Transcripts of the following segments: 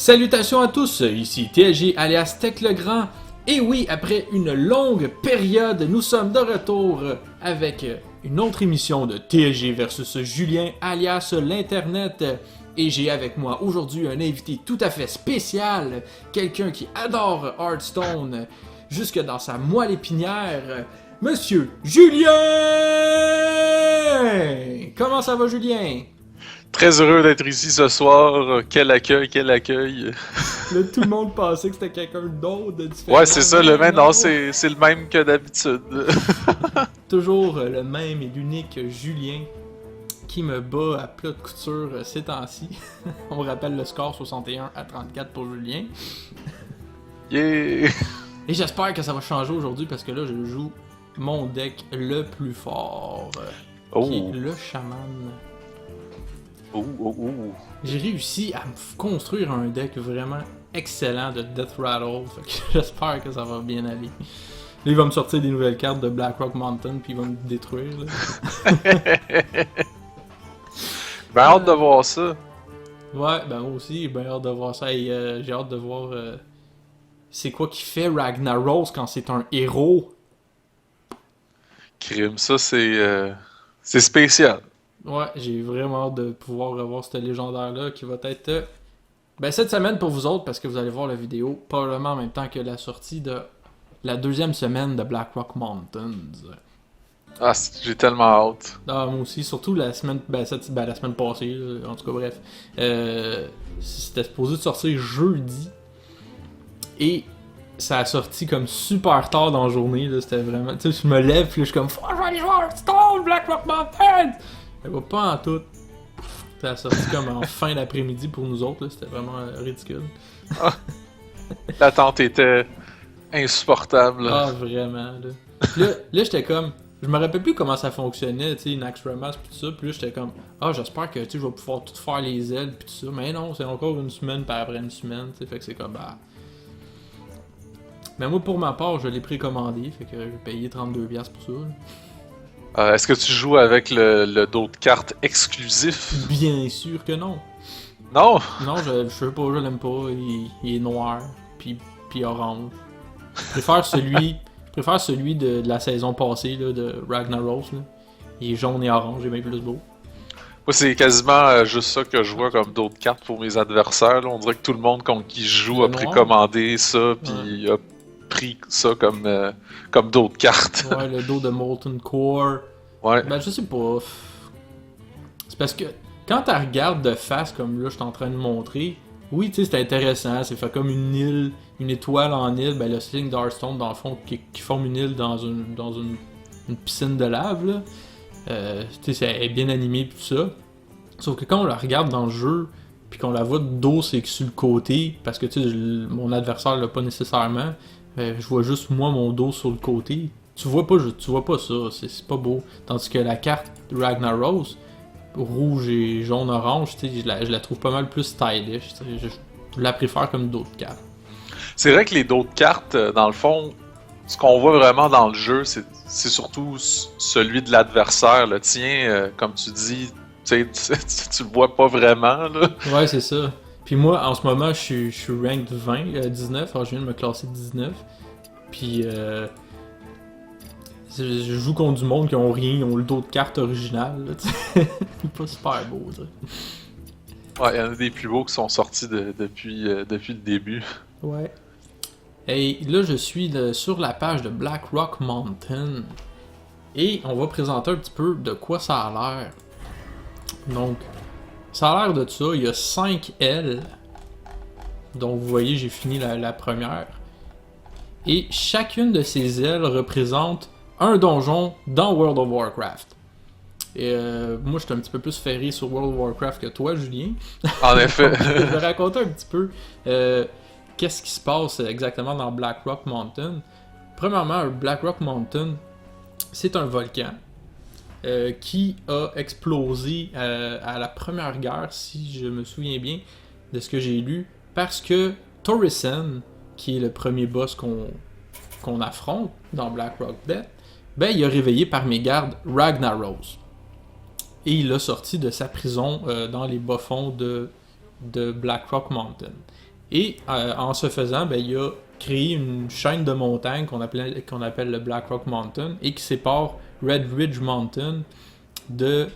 Salutations à tous, ici TLG alias Tech le Grand. Et oui, après une longue période, nous sommes de retour avec une autre émission de TLG versus Julien alias l'Internet. Et j'ai avec moi aujourd'hui un invité tout à fait spécial, quelqu'un qui adore Hearthstone jusque dans sa moelle épinière, Monsieur Julien! Comment ça va, Julien? Très heureux d'être ici ce soir. Quel accueil, quel accueil. Là, tout le monde pensait que c'était quelqu'un d'autre de différent. Ouais, c'est ça, le même. Non, c'est le même que d'habitude. Toujours le même et l'unique Julien qui me bat à plat de couture ces temps-ci. On rappelle le score 61-34 pour Julien. Yeah! Et j'espère que ça va changer aujourd'hui parce que là, je joue mon deck le plus fort, qui est le chaman. J'ai réussi à me construire un deck vraiment excellent de Death Rattle, fait que j'espère que ça va bien aller. Là, il va me sortir des nouvelles cartes de Blackrock Mountain puis il va me détruire. Là. Ben hâte de voir ça. Ouais, ben moi aussi, j'ai bien hâte de voir ça. Et j'ai hâte de voir c'est quoi qui fait Ragnaros quand c'est un héros. Crime, ça c'est spécial. Ouais, j'ai vraiment hâte de pouvoir revoir ce légendaire-là qui va être cette semaine pour vous autres parce que vous allez voir la vidéo probablement en même temps que la sortie de la deuxième semaine de Blackrock Mountains. Ah, j'ai tellement hâte. Ah, moi aussi, surtout la semaine la semaine passée, là, en tout cas bref. C'était supposé de sortir jeudi et ça a sorti comme super tard dans la journée, là, c'était vraiment... Tu sais, je me lève puis je suis comme « Faut que je vais aller jouer à Hearthstone, Blackrock Mountains! » Elle va pas en tout. Ça a sorti comme en fin d'après-midi pour nous autres, là. C'était vraiment ridicule. Ah, l'attente était insupportable. Ah, vraiment, là. Puis là j'étais comme... Je me rappelle plus comment ça fonctionnait, tu sais, Nax Ramas pis tout ça. Puis là, j'étais comme... Ah, j'espère que, tu sais, je vais pouvoir tout faire les ailes pis tout ça. Mais non, c'est encore une semaine par après une semaine, tu sais. Fait que c'est comme, bah... Mais moi, pour ma part, je l'ai précommandé. Fait que j'ai payé 32$ pour ça, là. Est-ce que tu joues avec le dos de cartes exclusif? Bien sûr que non. Non? Non, je sais pas, je l'aime pas. Il est noir, puis orange. Je préfère celui de la saison passée, là, de Ragnaros. Là. Il est jaune et orange, il est bien plus beau. Moi, c'est quasiment juste ça que je vois comme d'autres cartes pour mes adversaires. Là. On dirait que tout le monde contre qui je joue a précommandé ça, puis a pris ça comme d'autres cartes. Ouais, le dos de Molten Core. Ouais. Ben, je sais pas. C'est parce que quand tu regardes de face, comme là, je suis en train de montrer, oui, tu sais, c'est intéressant. C'est fait comme une île, une étoile en île. Ben, le signe d'Hearthstone, dans le fond, qui forme une île dans une piscine de lave, là. Tu sais, c'est bien animé pis tout ça. Sauf que quand on la regarde dans le jeu, puis qu'on la voit de dos, c'est que sur le côté, parce que tu sais, mon adversaire l'a pas nécessairement, je vois juste moi mon dos sur le côté. Tu vois pas ça, c'est pas beau. Tandis que la carte Ragnaros, rouge et jaune-orange, tu sais, je la trouve pas mal plus stylish. Je la préfère comme d'autres cartes. C'est vrai que les d'autres cartes, dans le fond, ce qu'on voit vraiment dans le jeu, c'est surtout celui de l'adversaire. Le tien, comme tu dis, tu le vois pas vraiment. Là. Ouais, c'est ça. Puis moi, en ce moment, je suis ranked 20, 19. Alors, je viens de me classer 19. Puis, je joue contre du monde qui ont rien, ils ont le dos de carte original. C'est pas super beau, ça. Ouais, il y en a des plus beaux qui sont sortis depuis le début. Ouais. Et là, je suis sur la page de Blackrock Mountain. Et on va présenter un petit peu de quoi ça a l'air. Donc, ça a l'air de ça. Il y a 5 ailes. Donc, vous voyez, j'ai fini la première. Et chacune de ces ailes représente un donjon dans World of Warcraft. Et moi, je suis un petit peu plus ferré sur World of Warcraft que toi, Julien. En effet. Donc, je vais raconter un petit peu qu'est-ce qui se passe exactement dans Blackrock Mountain. Premièrement, Blackrock Mountain, c'est un volcan qui a explosé à la Première Guerre, si je me souviens bien de ce que j'ai lu, parce que Torrisen, qui est le premier boss qu'on affronte dans Blackrock Death, ben il a réveillé par mégarde Ragnaros. Et il l'a sorti de sa prison dans les bas-fonds de Blackrock Mountain. Et en ce faisant, ben, il a créé une chaîne de montagnes qu'on appelle le Black Rock Mountain et qui sépare Red Ridge Mountain de...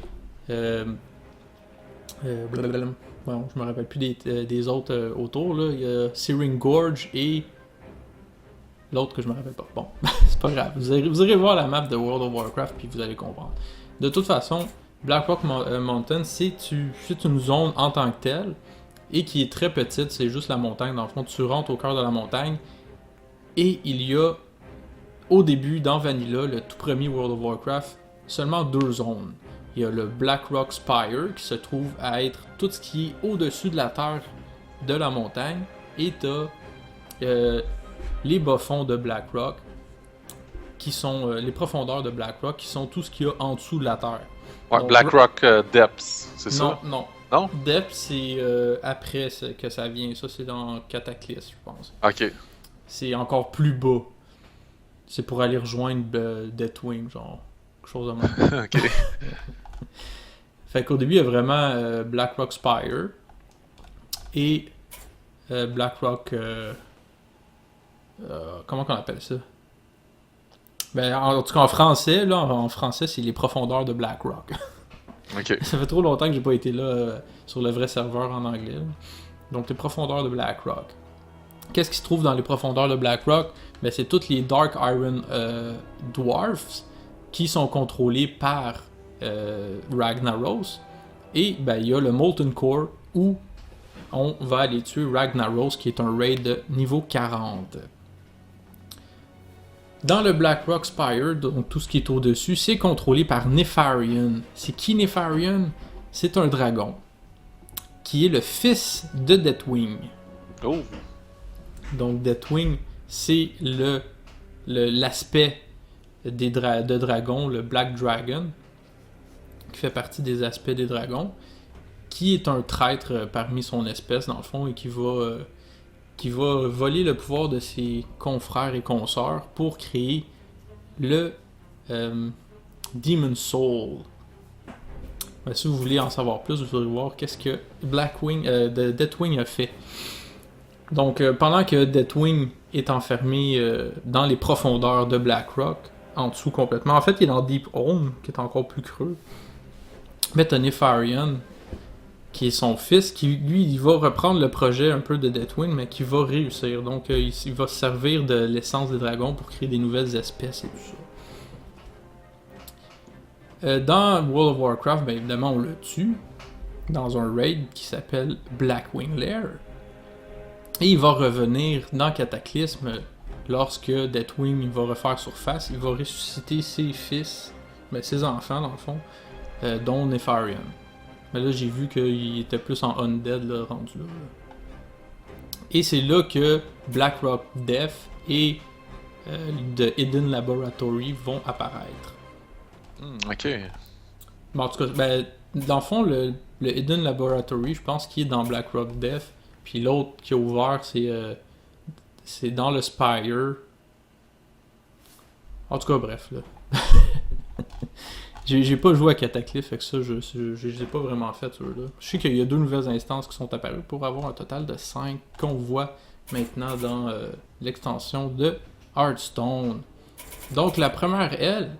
bon, je me rappelle plus des autres autour. Là. Il y a Searing Gorge et l'autre que je me rappelle pas. Bon, c'est pas grave. Vous irez voir la map de World of Warcraft puis vous allez comprendre. De toute façon, Black Rock Mountain, c'est une zone en tant que telle et qui est très petite. C'est juste la montagne. Dans le fond, tu rentres au cœur de la montagne et il y a, au début, dans Vanilla, le tout premier World of Warcraft, seulement 2 zones. Il y a le Black Rock Spire qui se trouve à être tout ce qui est au-dessus de la terre de la montagne. Et t'as les bas-fonds de Black Rock qui sont les profondeurs de Black Rock qui sont tout ce qu'il y a en dessous de la terre. Ouais, Donc, Black Rock Depths, c'est ça? Non. Non? Depth, c'est après que ça vient. Ça, c'est dans Cataclysm, je pense. Ok. C'est encore plus bas. C'est pour aller rejoindre Deathwing, genre. Quelque chose de même. Ok. Fait qu'au début, il y a vraiment Black Rock Spire et Black Rock... comment qu'on appelle ça? Ben, en tout cas, en français, là, en français, c'est les profondeurs de Black Rock. Ok. Ça fait trop longtemps que j'ai pas été là sur le vrai serveur en anglais. Là. Donc, les profondeurs de Black Rock. Qu'est-ce qui se trouve dans les profondeurs de Black Rock? Ben, c'est toutes les Dark Iron Dwarfs qui sont contrôlés par Ragnaros. Et ben, il y a le Molten Core où on va aller tuer Ragnaros qui est un raid de niveau 40. Dans le Black Rock Spire, donc tout ce qui est au-dessus, c'est contrôlé par Nefarian. C'est qui Nefarian? C'est un dragon qui est le fils de Deathwing. Oh! Donc Deathwing, c'est l'aspect de dragon, le Black Dragon, qui fait partie des aspects des dragons, qui est un traître parmi son espèce, dans le fond, et qui va voler le pouvoir de ses confrères et consorts pour créer le Demon Soul. Ben, si vous voulez en savoir plus, vous allez voir qu'est-ce que Deathwing a fait. Donc, pendant que Deathwing est enfermé dans les profondeurs de Black Rock, en dessous complètement, en fait, il est dans Deep Home, qui est encore plus creux. Mais t'as Nefarian, qui est son fils, qui lui, il va reprendre le projet un peu de Deathwing, mais qui va réussir. Donc, il va se servir de l'essence des dragons pour créer des nouvelles espèces et tout ça. Dans World of Warcraft, ben, évidemment, on le tue dans un raid qui s'appelle Blackwing Lair. Et il va revenir dans Cataclysme lorsque Deathwing il va refaire surface. Il va ressusciter ses fils, ben, ses enfants dans le fond, dont Nefarian. Mais là, j'ai vu qu'il était plus en undead, là, rendu là. Et c'est là que Black Rock Death et The Hidden Laboratory vont apparaître. Ok. Bon, en tout cas, ben, dans le fond, le Hidden Laboratory, je pense qu'il est dans Black Rock Death. Puis l'autre qui est ouvert, c'est dans le Spire. En tout cas, bref, là. J'ai pas joué à Cataclysm, fait que ça, je les ai pas vraiment fait, ceux-là. Je sais qu'il y a 2 nouvelles instances qui sont apparues pour avoir un total de 5 qu'on voit maintenant dans l'extension de Hearthstone. Donc, la première, elle,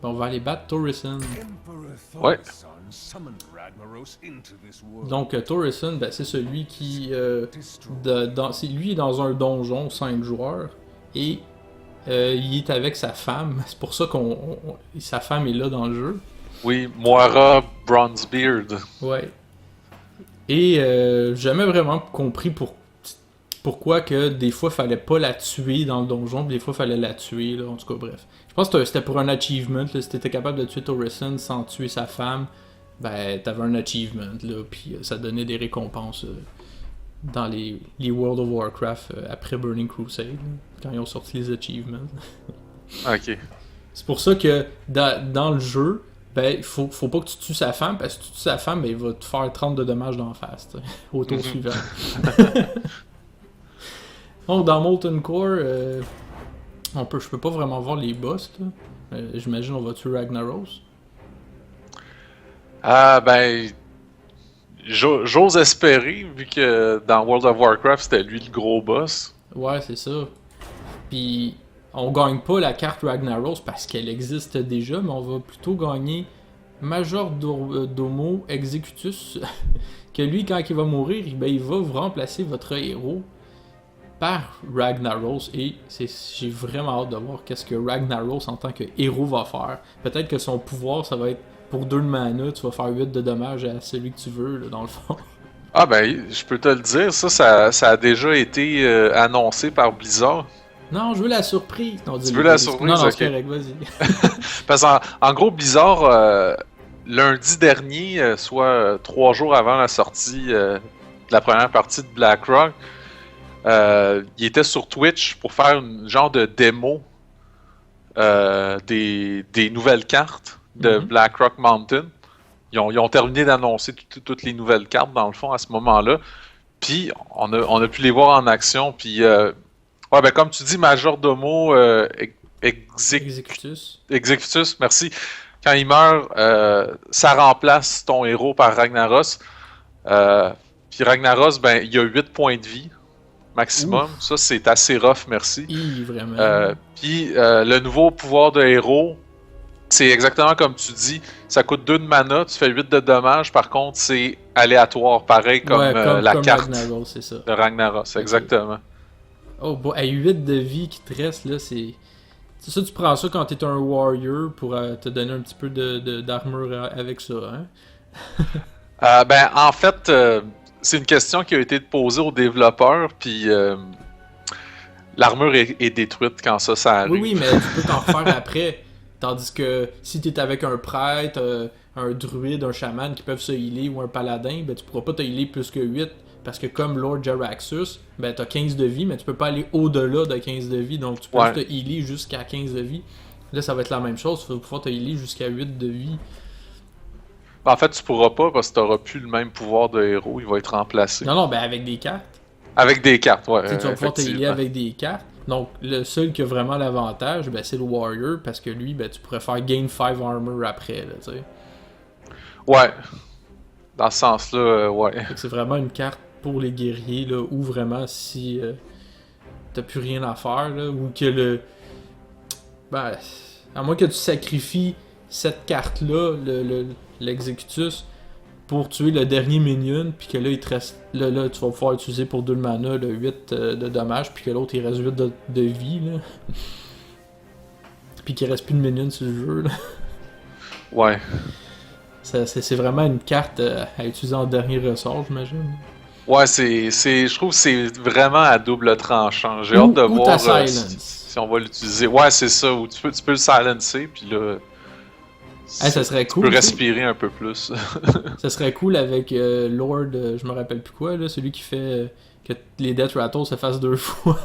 on va aller battre Torison. Ouais. Donc, Torison, ben, c'est celui qui... lui est dans un donjon 5 joueurs et il est avec sa femme. C'est pour ça sa femme est là dans le jeu. Oui, Moira Bronzebeard. Ouais. Et j'ai jamais vraiment compris pourquoi que des fois fallait pas la tuer dans le donjon, puis des fois fallait la tuer, là, en tout cas, bref. Je pense que c'était pour un achievement, là, si t'étais capable de tuer Torison sans tuer sa femme, ben t'avais un achievement, là, puis ça donnait des récompenses dans les World of Warcraft après Burning Crusade, là, quand ils ont sorti les achievements. Ok. C'est pour ça que dans le jeu, ben faut pas que tu tues sa femme, parce que si tu tues sa femme, ben il va te faire 30 de dommages d'en face, au tour suivant. Donc dans Molten Core, je peux pas vraiment voir les boss, là. J'imagine on va tuer Ragnaros. Ah ben, j'ose espérer, vu que dans World of Warcraft, c'était lui le gros boss. Ouais, c'est ça. Puis, on gagne pas la carte Ragnaros parce qu'elle existe déjà, mais on va plutôt gagner Major Domo Executus. Que lui, quand il va mourir, ben, il va vous remplacer votre héros par Ragnaros. Et j'ai vraiment hâte de voir qu'est-ce que Ragnaros en tant que héros va faire. Peut-être que son pouvoir, ça va être pour 2 de mana, tu vas faire 8 de dommages à celui que tu veux, là, dans le fond. Ah ben, je peux te le dire, ça a déjà été annoncé par Blizzard. Non, je veux la surprise. Non, tu veux la surprise? Non, okay. c'est correct, vas-y. Parce qu'en gros, Blizzard, lundi dernier, soit 3 jours avant la sortie de la première partie de BlackRock, il était sur Twitch pour faire une genre de démo des nouvelles cartes de BlackRock Mountain. Ils ont terminé d'annoncer toutes les nouvelles cartes, dans le fond, à ce moment-là. Puis, on a pu les voir en action. Puis, ouais, ben, comme tu dis, Majordomo Executus, merci. Quand il meurt, ça remplace ton héros par Ragnaros. Puis Ragnaros, ben, il a 8 points de vie maximum. Ouf. Ça, c'est assez rough, merci. Vraiment. Puis, le nouveau pouvoir de héros, c'est exactement comme tu dis, ça coûte 2 de mana, tu fais 8 de dommages, par contre c'est aléatoire, pareil comme, la comme carte Ragnaros, c'est ça. De Ragnaros, exactement. Oh, bon, 8 de vie qui te reste, là, c'est... C'est ça, tu prends ça quand t'es un warrior pour te donner un petit peu d'armure avec ça, hein? Ben, en fait, c'est une question qui a été posée aux développeurs, puis l'armure est détruite quand ça arrive. Oui, mais tu peux t'en refaire après. Tandis que si t'es avec un prêtre, un druide, un chaman qui peuvent se healer ou un paladin, ben tu pourras pas te healer plus que 8. Parce que comme Lord Jaraxxus, ben t'as 15 de vie, mais tu peux pas aller au-delà de 15 de vie. Donc tu peux te healer jusqu'à 15 de vie. Là, ça va être la même chose. Tu vas pouvoir te healer jusqu'à 8 de vie. En fait, tu pourras pas parce que t'auras plus le même pouvoir de héros. Il va être remplacé. Non, ben avec des cartes. Avec des cartes, ouais. Tu vas pouvoir te healer avec des cartes. Donc, le seul qui a vraiment l'avantage, ben, c'est le Warrior, parce que lui, ben, tu pourrais faire gain 5 armor après, là, tu sais. Ouais. Dans ce sens-là, ouais. C'est vraiment une carte pour les guerriers, là, ou vraiment si t'as plus rien à faire, là, ou que ben, à moins que tu sacrifies cette carte-là, l'Executus, pour tuer le dernier minion, puis que là, il te reste. Là, tu vas pouvoir utiliser pour 2 de mana, le 8 de dommages, puis que l'autre, il reste 8 de vie, là. Puis qu'il reste plus de minions sur le jeu, là. Ouais. C'est vraiment une carte à utiliser en dernier ressort, j'imagine. Ouais, je trouve que c'est vraiment à double tranchant. J'ai hâte de voir si on va l'utiliser. Ouais, c'est ça, où tu peux le silencer, puis là. Ça serait cool. Tu peux respirer un peu plus. Ça serait cool avec Lord, je me rappelle plus quoi, là, celui qui fait que les Death Rattles se fassent 2 fois.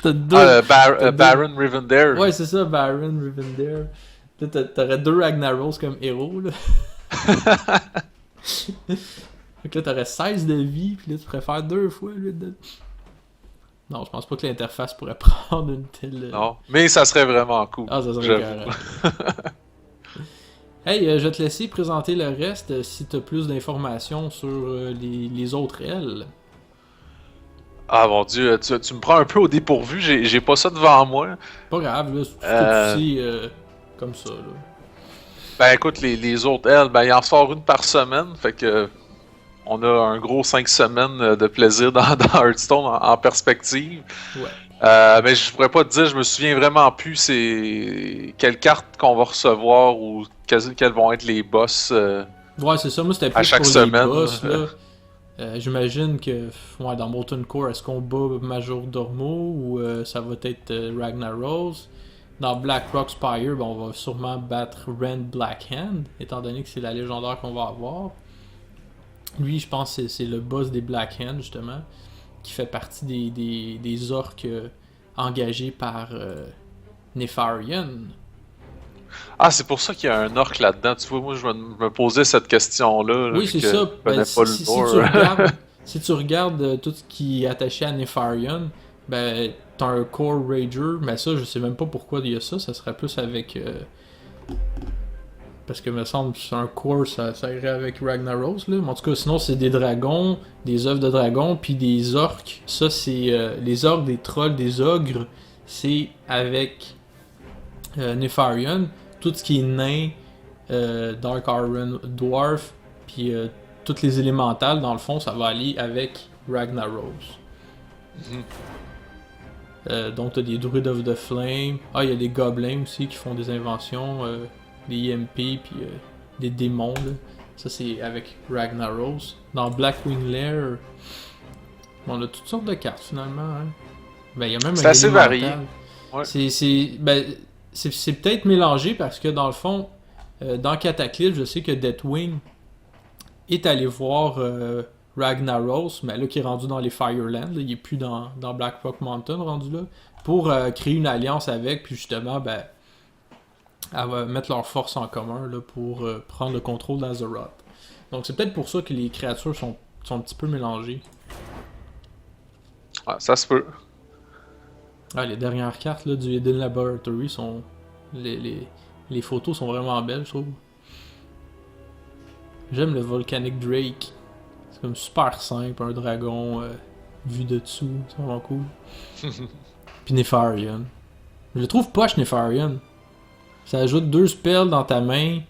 Baron Rivendare. Ouais, c'est ça, Baron Rivendare. Là, t'aurais 2 Ragnaros comme héros, là. Fait que là, t'aurais 16 de vie, puis là, tu pourrais faire 2 fois, là. Non, je pense pas que l'interface pourrait prendre une telle... Non, mais ça serait vraiment cool. Ah, ça serait carré. Hey, je vais te laisser présenter le reste si tu as plus d'informations sur les autres ailes. Ah mon dieu, tu me prends un peu au dépourvu, j'ai pas ça devant moi. Pas grave, là, c'est tout aussi comme ça, là. Ben écoute, les autres ailes, ben il en sort une par semaine, fait que on a un gros 5 semaines de plaisir dans Hearthstone en perspective. Ouais. Mais je pourrais pas te dire, je me souviens vraiment plus c'est quelles cartes qu'on va recevoir ou quels vont être les boss. Ouais, c'est ça, moi c'était plus à chaque pour semaine, les boss, là. J'imagine que dans Molten Core, est-ce qu'on bat Majordomo ou ça va être Ragnaros? Dans Blackrock Spire, ben, on va sûrement battre Rend Blackhand, étant donné que c'est la légendaire qu'on va avoir. Lui, je pense que c'est le boss des Blackhand, justement, qui fait partie des orques engagés par Nefarian. Ah, c'est pour ça qu'il y a un orc là-dedans. Tu vois, moi, je me posais cette question-là. Oui, c'est ça. Ben, si tu regardes tout ce qui est attaché à Nefarian, ben, t'as un Core Rager, mais ça, je sais même pas pourquoi il y a ça. Ça serait plus avec... Parce que me semble que c'est un core, ça irait avec Ragnaros, là. Mais en tout cas, sinon, c'est des dragons, des œufs de dragons, puis des orques. Ça, c'est les orques, des trolls, des ogres. C'est avec Nefarian. Tout ce qui est nain, Dark Iron Dwarf, puis tous les élémentales, dans le fond, ça va aller avec Ragnaros. Donc, t'as des druides of the flame. Ah, il y a des gobelins aussi qui font des inventions. Des EMP, puis des démons. Là. Ça, c'est avec Ragnaros. Dans Blackwing Lair, on a toutes sortes de cartes finalement. Hein. Ben, il y a même c'est assez varié. Ouais. C'est peut-être mélangé parce que dans le fond, dans Cataclysme, je sais que Deathwing est allé voir Ragnaros, mais là qui est rendu dans les Firelands, là, il est plus dans Black Rock Mountain rendu là, pour créer une alliance avec, puis justement, ben, elle va mettre leurs forces en commun là, pour prendre le contrôle d'Azeroth. Donc c'est peut-être pour ça que les créatures sont un petit peu mélangées. Ah, ça se peut. Ah, les dernières cartes là, du Hidden Laboratory sont. Les photos sont vraiment belles, je trouve. J'aime le Volcanic Drake. C'est comme super simple, un dragon vu de dessous, c'est vraiment cool. Puis Nefarian. Je le trouve poche Nefarian. Ça ajoute 2 spells dans ta main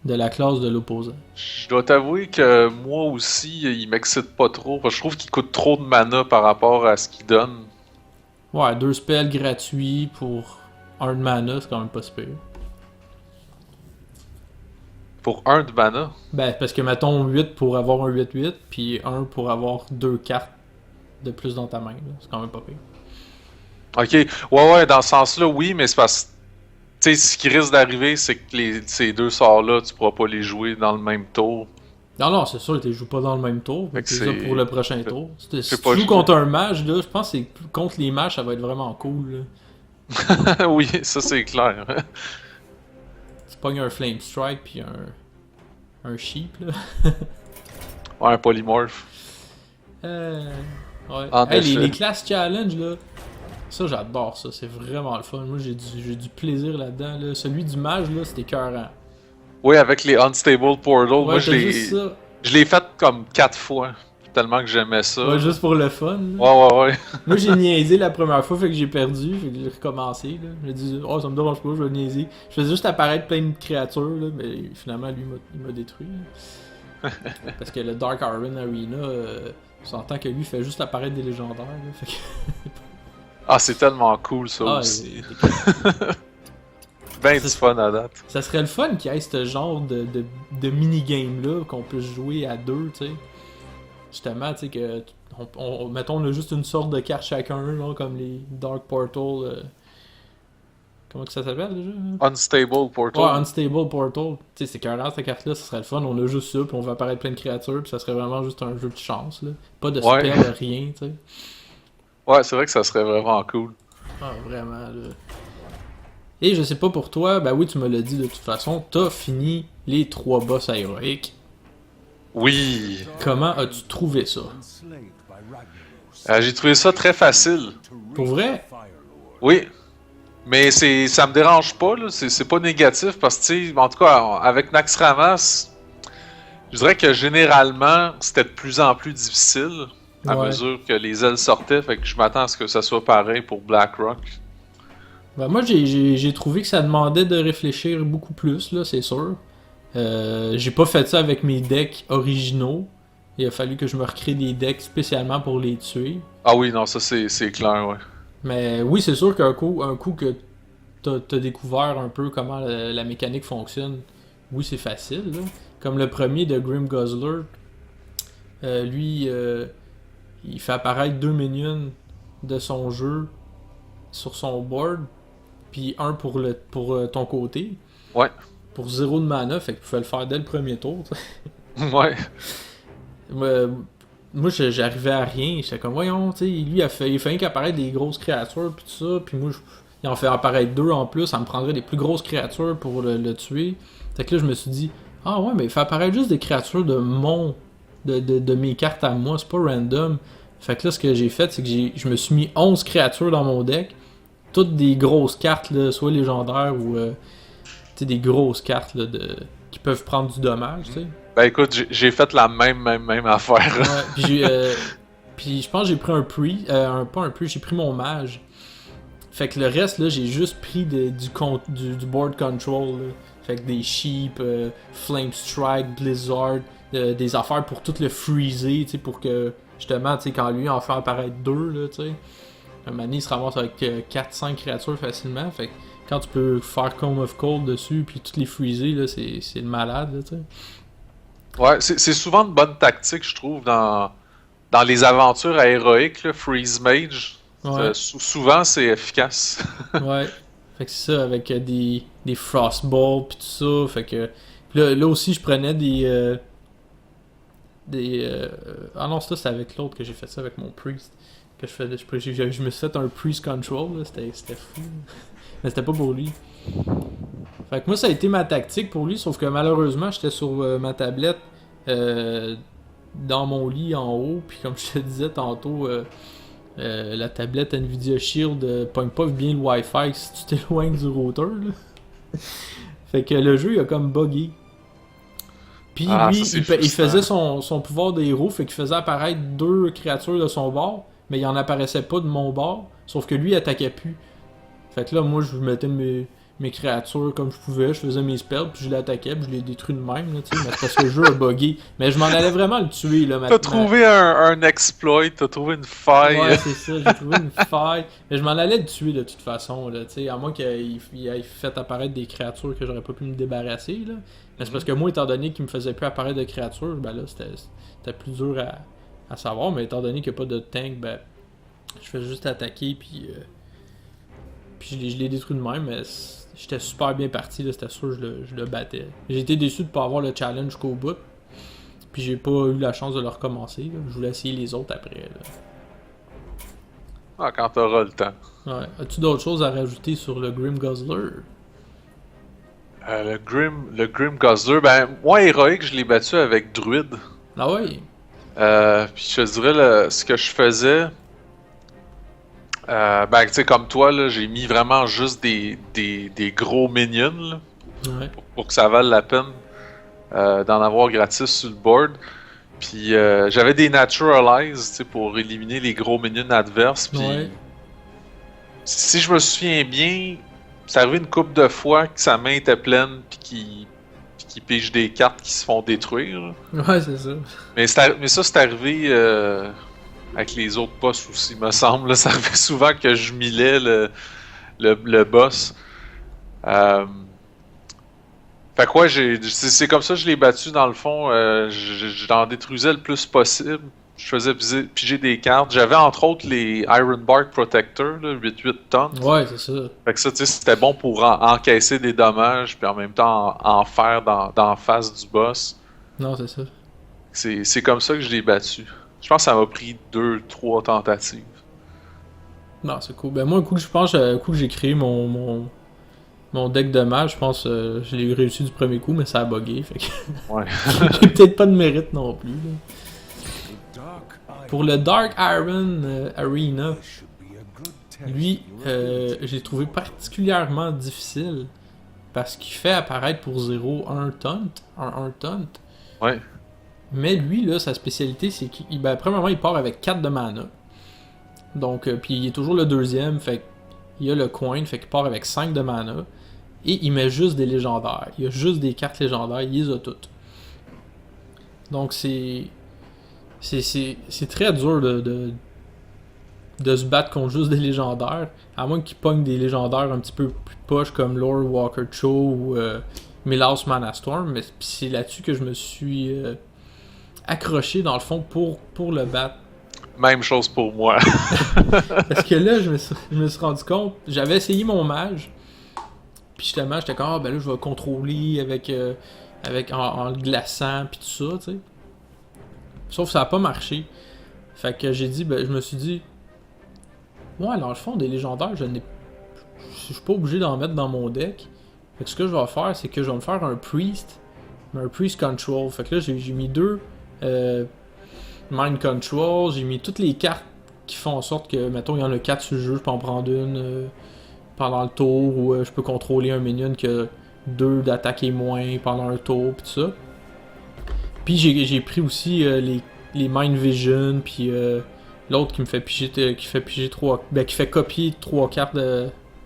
de la classe de l'opposant. Je dois t'avouer que moi aussi, il m'excite pas trop. Parce que je trouve qu'il coûte trop de mana par rapport à ce qu'il donne. Ouais, 2 spells gratuits pour 1 de mana, c'est quand même pas super. Pour 1 de mana? Ben, parce que mettons 8 pour avoir un 8-8, puis 1 pour avoir 2 cartes de plus dans ta main. Là. C'est quand même pas pire. Ok, ouais, dans ce sens-là, oui, mais c'est parce que tu sais, ce qui risque d'arriver, c'est que ces 2 sorts-là, tu pourras pas les jouer dans le même tour. Non, c'est sûr, tu joues pas dans le même tour. C'est ça pour le prochain tour. Si tu joues contre un mage, là, je pense que contre les mages, ça va être vraiment cool. Là. Oui, ça c'est clair. Tu pognes un Flame Strike puis un Sheep. Là. Ouais, un polymorph. Ouais. Les classes challenge, là. Ça, j'adore ça. C'est vraiment le fun. Moi, j'ai du plaisir là-dedans. Là. Celui du mage, là, c'était écœurant. Oui, avec les Unstable Portal. Ouais, moi, je l'ai fait comme 4 fois. Tellement que j'aimais ça. Ouais, juste pour le fun. Là. Ouais. Moi, j'ai niaisé la première fois, fait que j'ai perdu. Fait que j'ai recommencé. J'ai dit, ça me dérange pas, je vais niaiser. Je faisais juste apparaître plein de créatures, là, mais finalement, lui, il m'a détruit. Parce que le Dark Iron Arena, on s'entend que lui, il fait juste apparaître des légendaires. Là, fait que... Ah, c'est tellement cool ça aussi. Ben du fun à date. Ça serait le fun qu'il y ait ce genre de minigame là qu'on puisse jouer à 2, tu sais. Justement, tu sais, que mettons, on a juste une sorte de carte chacun, là, comme les Dark Portal. Comment que ça s'appelle déjà? Unstable Portal. Ouais, Unstable Portal. Tu sais, c'est carrément cette carte-là, ça serait le fun. On a juste ça, puis on va apparaître plein de créatures, puis ça serait vraiment juste un jeu de chance, là. Pas de spell, rien, tu sais. Ouais, c'est vrai que ça serait vraiment cool. Ah, vraiment, là. Et je sais pas pour toi, ben oui, tu me l'as dit de toute façon, t'as fini les 3 boss héroïques. Oui. Comment as-tu trouvé ça? J'ai trouvé ça très facile. Pour vrai? Oui. Mais ça me dérange pas, là. C'est pas négatif parce que, tu sais, en tout cas, avec Naxxramas, je dirais que généralement, c'était de plus en plus difficile. À mesure que les ailes sortaient, fait que je m'attends à ce que ça soit pareil pour Blackrock. Ben moi, j'ai trouvé que ça demandait de réfléchir beaucoup plus, là, c'est sûr. J'ai pas fait ça avec mes decks originaux. Il a fallu que je me recrée des decks spécialement pour les tuer. Ah oui, non, ça c'est clair, ouais. Mais oui, c'est sûr qu'un coup que t'as découvert un peu comment la mécanique fonctionne, oui, c'est facile, là. Comme le premier de Grim Guzzler, lui... il fait apparaître 2 minions de son jeu sur son board, puis un pour ton côté. Ouais. Pour 0 de mana, fait que tu pouvais le faire dès le premier tour. Ouais. Moi, j'arrivais à rien. J'étais comme, voyons, tu sais, lui, il fait qu'apparaître des grosses créatures, puis tout ça, puis moi, il en fait apparaître 2 en plus, ça me prendrait des plus grosses créatures pour le tuer. Fait que là, je me suis dit, ah ouais, mais il fait apparaître juste des créatures de mes cartes à moi, c'est pas random. Fait que là, ce que j'ai fait, c'est que je me suis mis 11 créatures dans mon deck. Toutes des grosses cartes, là, soit légendaires ou des grosses cartes là, qui peuvent prendre du dommage, tu sais. Ben écoute, j'ai fait la même affaire. Ouais, puis je pense que j'ai pris pas un pre, j'ai pris mon mage. Fait que le reste, là, j'ai juste pris du board control, là. Fait que des sheep, flame strike, blizzard, des affaires pour tout le freezer, tu sais, pour que, justement, tu sais, quand lui en fait apparaître 2, là, tu sais, un moment donné, il se ramasse avec 4-5 créatures facilement, fait que quand tu peux faire Comb of Cold dessus, puis toutes les freezer, là, c'est le malade, là, tu sais. Ouais, c'est souvent une bonne tactique, je trouve, dans les aventures héroïques, là, Freeze Mage. Ouais. Souvent, c'est efficace. Ouais. Fait que c'est ça, avec des Frostballs pis tout ça. Fait que. Pis là aussi, je prenais ah non, ça c'était avec l'autre que j'ai fait ça avec mon Priest. Que je me suis fait un Priest Control, là. C'était fou. Mais c'était pas pour lui. Fait que moi, ça a été ma tactique pour lui, sauf que malheureusement, j'étais sur ma tablette dans mon lit en haut. Puis comme je te disais tantôt. La tablette Nvidia Shield pogne pas bien le Wi-Fi si tu t'éloignes du router. Là. Fait que le jeu il a comme buggé. Puis lui, il faisait son pouvoir de héros, fait qu'il faisait apparaître 2 créatures de son bord, mais il en apparaissait pas de mon bord, sauf que lui il attaquait plus. Fait que là, moi je mettais mes créatures comme je pouvais, je faisais mes spells, puis je l'attaquais, puis je les détruis de même, là, tu sais, mais c'est parce que le jeu a buggé. Mais je m'en allais vraiment le tuer, là, maintenant. T'as trouvé un exploit, t'as trouvé une faille. Ouais, c'est ça, j'ai trouvé une faille. Mais je m'en allais le tuer de toute façon, là, tu sais, à moins qu'il ait fait apparaître des créatures que j'aurais pas pu me débarrasser, là. Mais c'est parce que moi, étant donné qu'il me faisait plus apparaître de créatures, ben là, c'était plus dur à savoir, mais étant donné qu'il n'y a pas de tank, ben, je fais juste attaquer, puis je l'ai détruit de même, mais j'étais super bien parti, là, c'était sûr je le battais. J'ai été déçu de pas avoir le challenge jusqu'au bout. Puis j'ai pas eu la chance de le recommencer. Là. Je voulais essayer les autres après. Là. Ah, quand t'auras le temps. Ouais. As-tu d'autres choses à rajouter sur le Grim Guzzler? Le Grim Guzzler, ben, moi, héroïque, je l'ai battu avec Druide. Ah ouais? Puis je te dirais, ce que je faisais... ben, tu sais, comme toi, là, j'ai mis vraiment juste des gros minions, là, Ouais. pour que ça vale la peine d'en avoir gratis sur le board. Puis j'avais des Naturalize, tu sais, pour éliminer les gros minions adverses. Puis Ouais. si je me souviens bien, c'est arrivé une couple de fois que sa main était pleine puis qu'il pige des cartes qui se font détruire. Là. Ouais, c'est ça. Mais ça, c'est arrivé avec les autres boss aussi, me semble. Là. Ça arrivait souvent que je millais le boss. Fait que ouais, c'est comme ça que je l'ai battu dans le fond. J'en détruisais le plus possible. Je faisais piger des cartes. J'avais entre autres les Iron Bark Protector, 8-8 tonnes. Ouais, c'est ça. Fait que ça, tu sais, c'était bon pour encaisser des dommages, puis en même temps en faire dans face du boss. Non, c'est ça. C'est comme ça que je l'ai battu. Je pense que ça m'a pris 2-3 tentatives. Non, c'est cool. Ben moi, je pense, un coup que j'ai créé mon deck de mage, je pense je l'ai réussi du premier coup, mais ça a bugué. Fait que Ouais. j'ai peut-être pas de mérite non plus. Là. Pour le Dark Iron Arena, lui, j'ai trouvé particulièrement difficile parce qu'il fait apparaître pour 0 un taunt. Ouais. Mais lui, là, sa spécialité, c'est qu'il, ben, premièrement, il part avec 4 de mana. Donc, puis il est toujours le deuxième, fait qu'il a le coin, fait qu'il part avec 5 de mana. Et il met juste des légendaires. Il a juste des cartes légendaires, il les a toutes. Donc, c'est très dur de se battre contre juste des légendaires. À moins qu'il pogne des légendaires un petit peu plus poches comme Lore Walker Cho ou Milas Manastorm. Mais c'est là-dessus que je me suis accroché dans le fond pour le battre. Même chose pour moi. Parce que là, je me suis rendu compte, j'avais essayé mon mage. Puis justement, j'étais comme, ben là, je vais contrôler en le glaçant, puis tout ça, tu sais. Sauf que ça a pas marché. Fait que j'ai dit, ben, je me suis dit, ouais, dans le fond, des légendaires, je suis pas obligé d'en mettre dans mon deck. Fait que ce que je vais faire, c'est que je vais me faire un Priest, mais un Priest Control. Fait que là, j'ai mis 2 Mind Control, j'ai mis toutes les cartes qui font en sorte que, mettons, il y en a 4 sur le jeu, je peux en prendre une pendant le tour, ou je peux contrôler un minion qui a 2 d'attaque et moins pendant un tour, pis tout ça. Puis j'ai pris aussi les Mind Vision, puis l'autre qui me fait piger 3... Ben, qui fait copier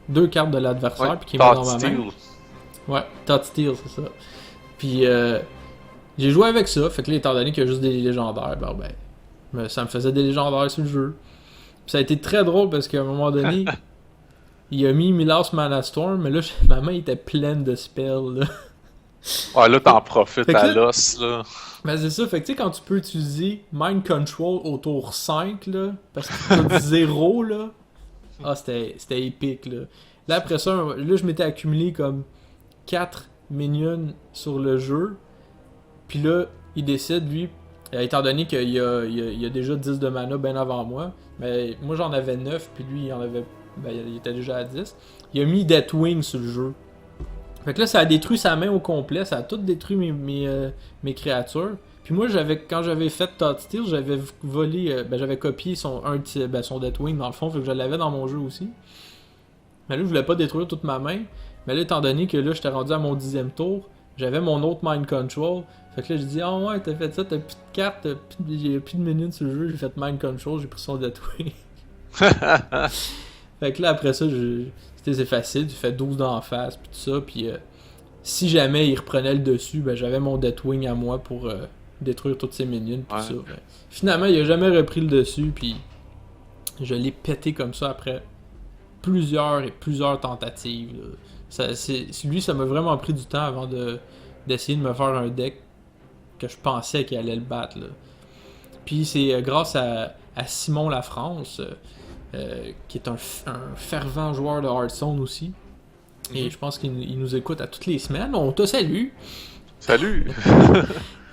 2 cartes de l'adversaire, puis qui met dans ma main. Ouais, Thought Steal, c'est ça. Puis j'ai joué avec ça, fait que là, étant donné qu'il y a juste des légendaires, ben, ça me faisait des légendaires sur le jeu. Puis ça a été très drôle parce qu'à un moment donné, il a mis Milas Mana Storm, mais là, ma main était pleine de spells, là. Ouais, là, t'en profites à l'os, là. Ben, c'est ça, fait que tu sais, quand tu peux utiliser Mind Control au tour 5, là, parce que tu as 0, là, c'était épique, là. Là, après ça, là, je m'étais accumulé comme 4 minions sur le jeu, puis là, il décide, lui, étant donné qu'il y a déjà 10 de mana bien avant moi, mais moi j'en avais 9, puis lui il était déjà à 10. Il a mis Deathwing sur le jeu. Fait que là, ça a détruit sa main au complet, ça a tout détruit mes créatures. Puis moi, quand j'avais fait Thought Steal, j'avais volé, j'avais copié son Deathwing dans le fond, fait que je l'avais dans mon jeu aussi. Mais là, je voulais pas détruire toute ma main. Mais là, étant donné que là, j'étais rendu à mon 10e tour, j'avais mon autre Mind Control. Fait que là, j'ai dit, ah ouais, t'as fait ça, t'as plus de cartes, j'ai plus de minutes sur le jeu, j'ai fait Mind Control, j'ai pris son Deathwing. Fait que là, après ça, c'est facile, tu fais 12 d'en face, pis tout ça, pis si jamais il reprenait le dessus, ben j'avais mon Deathwing à moi pour détruire toutes ses minions, pis tout ça. Ben, finalement, il a jamais repris le dessus, pis je l'ai pété comme ça après plusieurs tentatives, là. Lui, ça m'a vraiment pris du temps avant d'essayer de me faire un deck que je pensais qu'il allait le battre, là. Puis c'est grâce à Simon Lafrance, qui est un fervent joueur de Hearthstone aussi. Et je pense qu'il nous écoute à toutes les semaines. On te salue! Salut!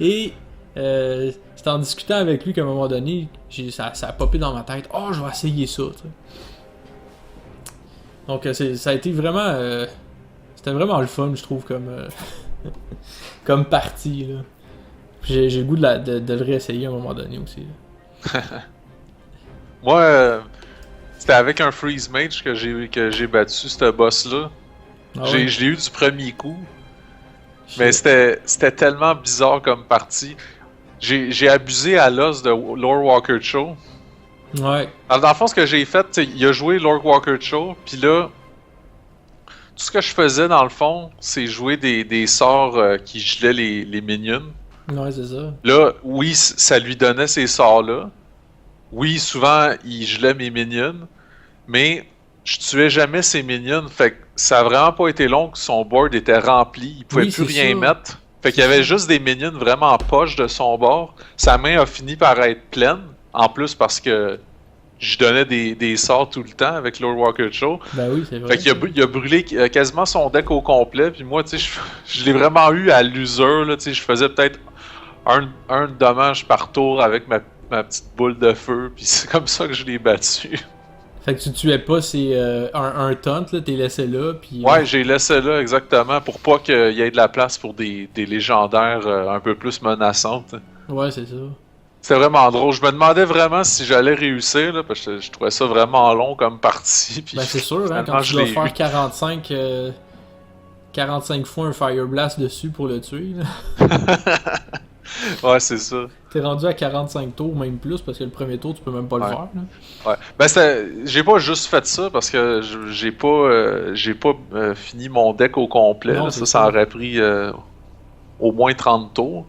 Et c'est en discutant avec lui qu'à un moment donné, ça a popé dans ma tête. Oh, je vais essayer ça, t'sais. Donc ça a été vraiment... c'était vraiment le fun, je trouve, comme partie, là. J'ai le goût de le réessayer à un moment donné aussi. Moi, c'était avec un Freeze Mage que j'ai battu ce boss-là. Ah ouais? Je l'ai eu du premier coup. Mais c'était tellement bizarre comme partie. J'ai abusé à l'os de Lord Walker Cho. Ouais. Alors, dans le fond, ce que j'ai fait, il a joué Lord Walker Cho, puis là, tout ce que je faisais, dans le fond, c'est jouer des sorts qui gelaient les minions. Ouais, c'est ça. Là, oui, ça lui donnait ces sorts-là. Oui, souvent, il gelait mes minions, mais je tuais jamais ses minions. Fait que ça a vraiment pas été long que son board était rempli. Il pouvait plus rien mettre. Fait qu'il y avait juste des minions vraiment poches de son bord. Sa main a fini par être pleine. En plus, parce que je donnais des sorts tout le temps avec Lord Walker Cho. Ben oui, c'est vrai. Fait qu'il a brûlé quasiment son deck au complet. Puis moi, tu sais, je l'ai vraiment eu à l'usure. Tu sais, je faisais peut-être un dommage par tour avec ma petite boule de feu, puis c'est comme ça que je l'ai battu. Fait que tu tuais pas un taunt, là, t'es laissé là, puis... Ouais, j'ai laissé là, exactement, pour pas qu'il y ait de la place pour des légendaires un peu plus menaçantes. Ouais, c'est ça. C'était vraiment drôle. Je me demandais vraiment si j'allais réussir, là, parce que je trouvais ça vraiment long comme partie. Puis ben c'est sûr, hein, quand tu dois faire 45 fois un Fire Blast dessus pour le tuer, là. Ouais, c'est ça. T'es rendu à 45 tours, même plus, parce que le premier tour, tu peux même pas le faire. Là. Ouais. Ben, j'ai pas juste fait ça, parce que j'ai pas fini mon deck au complet. Non, là. Ça aurait pris au moins 30 tours.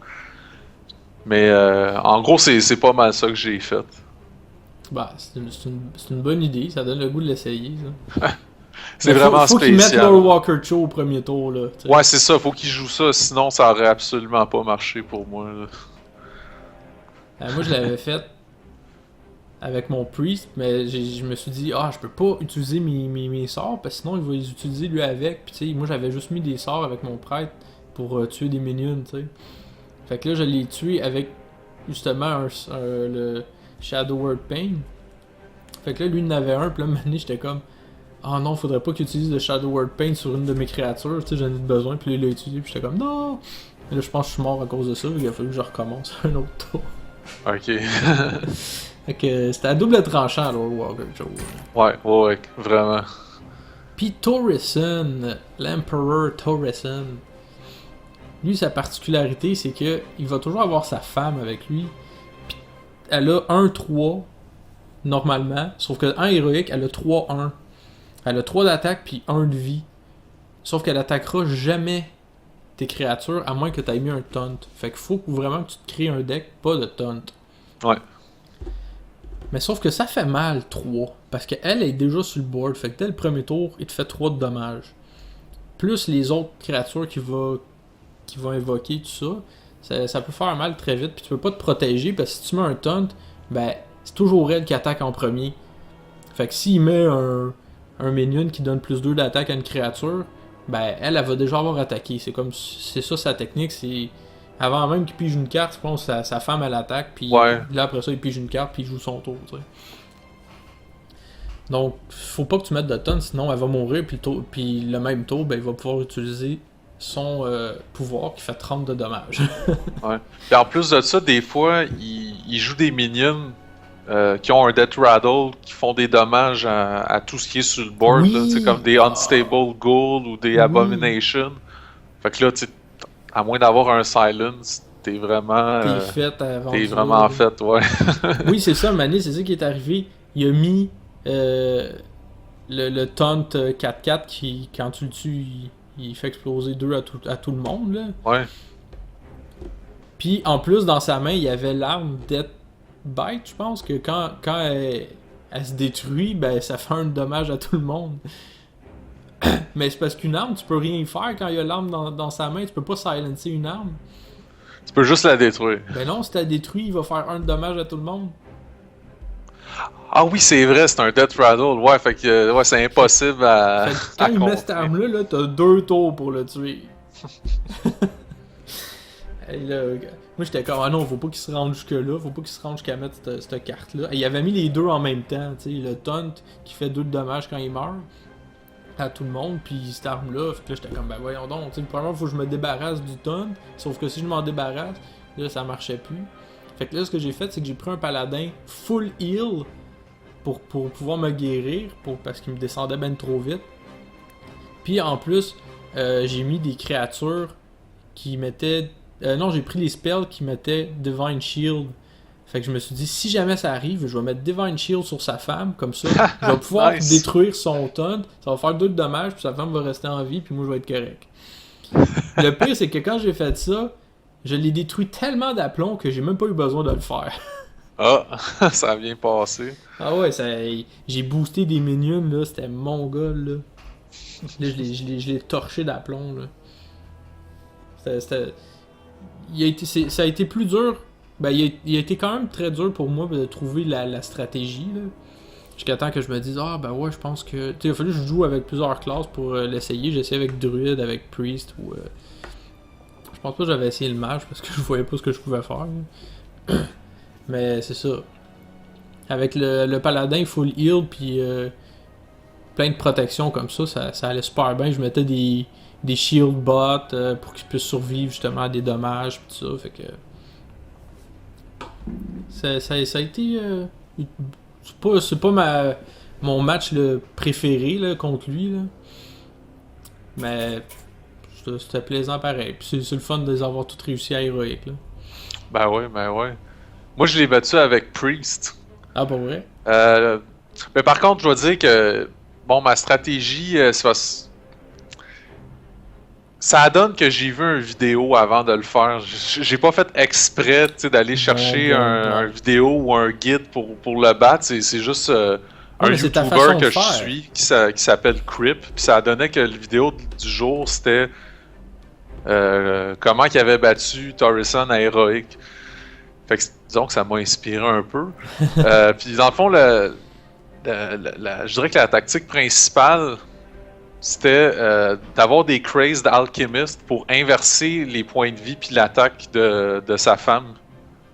Mais en gros, c'est pas mal ça que j'ai fait. Bah, c'est une bonne idée, ça donne le goût de l'essayer. Ça. C'est vraiment faut spécial. Faut qu'il mette Lord Walker Cho au premier tour. Là, t'sais. Ouais, c'est ça, faut qu'il joue ça, sinon ça aurait absolument pas marché pour moi. Moi, je l'avais fait avec mon priest, mais je me suis dit, je peux pas utiliser mes sorts, parce que sinon il va les utiliser lui avec. Puis tu sais, moi j'avais juste mis des sorts avec mon prêtre pour tuer des minions, tu sais. Fait que là, je l'ai tué avec justement le Shadow Word Pain. Fait que là, lui, il en avait un, puis là, maintenant, j'étais comme, non, faudrait pas qu'il utilise le Shadow Word Pain sur une de mes créatures, tu sais, j'en ai besoin, puis là, il l'a utilisé, puis j'étais comme, non! Et là, je pense que je suis mort à cause de ça, il a fallu que je recommence un autre tour. Ok. Fait que c'était à double tranchant, Lord Walker Cho. Ouais, vraiment. Puis Torreson, l'Emperor Torreson, lui, sa particularité, c'est que il va toujours avoir sa femme avec lui. Puis elle a 1-3 normalement, sauf que en héroïque, elle a 3-1. Elle a 3 d'attaque puis 1 de vie. Sauf qu'elle attaquera jamais tes créatures à moins que tu aies mis un taunt. Fait qu'il faut vraiment que tu te crées un deck, pas de taunt. Ouais. Mais sauf que ça fait mal 3. Parce qu'elle est déjà sur le board. Fait que dès le premier tour, il te fait 3 de dommages. Plus les autres créatures qui vont invoquer tout ça, ça peut faire mal très vite. Puis tu peux pas te protéger parce que si tu mets un taunt, ben c'est toujours elle qui attaque en premier. Fait que s'il met un minion qui donne plus 2 d'attaque à une créature, ben elle va déjà avoir attaqué. C'est ça sa technique, c'est avant même qu'il pige une carte, je pense que sa femme elle attaque, puis là après ça il pige une carte puis il joue son tour, tu sais. Donc faut pas que tu mettes de tonne, sinon elle va mourir, puis le même tour, ben il va pouvoir utiliser son pouvoir qui fait 30 de dommages. Ouais. Et en plus de ça, des fois il joue des minions qui ont un Death Rattle, qui font des dommages à tout ce qui est sur le board, oui. là, comme des Unstable Ghoul ou des Abomination. Fait que là, à moins d'avoir un Silence, t'es vraiment... T'es vraiment fait, ouais. Oui, c'est ça, Mané, c'est ça qui est arrivé. Il a mis le taunt 4-4 qui, quand tu le tues, il fait exploser 2 à tout le monde, là. Ouais. Puis, en plus, dans sa main, il y avait l'arme Death Bite, je pense, que quand elle se détruit, ben ça fait un dommage à tout le monde. Mais c'est parce qu'une arme, tu peux rien faire quand il y a l'arme dans sa main, tu peux pas silencer une arme. Tu peux juste la détruire. Ben non, si t'as détruit, il va faire un dommage à tout le monde. Ah oui, c'est vrai, c'est un Death Rattle. Ouais, fait que ouais, c'est impossible à. Fait que quand il met cette arme-là, là, t'as 2 tours pour le tuer. Et là, moi j'étais comme, ah non, faut pas qu'il se rende jusque-là, faut pas qu'il se rende jusqu'à mettre cette carte-là. Et il avait mis les deux en même temps, tu sais, le taunt qui fait 2 de dommages quand il meurt à tout le monde, puis cette arme-là, fait que là j'étais comme, ben voyons donc, tu sais, premièrement, faut que je me débarrasse du taunt, sauf que si je m'en débarrasse, là ça marchait plus. Fait que là, ce que j'ai fait, c'est que j'ai pris un paladin full heal pour pouvoir me guérir, parce qu'il me descendait ben trop vite. Puis en plus, j'ai mis des créatures qui mettaient... non, j'ai pris les spells qui mettaient Divine Shield. Fait que je me suis dit, si jamais ça arrive, je vais mettre Divine Shield sur sa femme, comme ça, je vais pouvoir détruire son taunt, ça va faire 2 de dommages, puis sa femme va rester en vie, puis moi je vais être correct. Le pire, c'est que quand j'ai fait ça, je l'ai détruit tellement d'aplomb que j'ai même pas eu besoin de le faire. Ah, ça a bien passé. Ah ouais, j'ai boosté des minions, là, c'était mon gars, là. Là, je l'ai torché d'aplomb, là. Ça a été plus dur. Ben, il a été quand même très dur pour moi de trouver la stratégie, là. Jusqu'à temps que je me dise, ah ben ouais, je pense que... Tu sais, il a fallu que je joue avec plusieurs classes pour l'essayer. J'ai essayé avec Druid, avec Priest, ou... Je pense pas que j'avais essayé le mage parce que je voyais pas ce que je pouvais faire. Mais c'est ça. Avec le paladin full heal, puis plein de protection comme ça allait super bien. Je mettais des shield bots pour qu'ils puissent survivre justement à des dommages, pis tout ça. Fait que... Ça a été... c'est pas mon match le préféré là, contre lui, là. Mais c'était plaisant pareil. Puis c'est le fun de les avoir toutes réussi à héroïque, là. Ben ouais. Moi, je l'ai battu avec Priest. Ah, pas vrai? Mais par contre, je dois dire que, bon, ma stratégie, ça donne que j'ai vu une vidéo avant de le faire. J'ai pas fait exprès, tu sais, d'aller chercher un vidéo ou un guide pour le battre. C'est juste un YouTuber que je suis qui s'appelle Crip. Puis ça donnait que la vidéo du jour, c'était comment il avait battu Torreson à héroïque. Fait que disons que ça m'a inspiré un peu. Puis dans le fond, je dirais que la tactique principale, c'était d'avoir des Crazed Alchemist pour inverser les points de vie puis l'attaque de sa femme.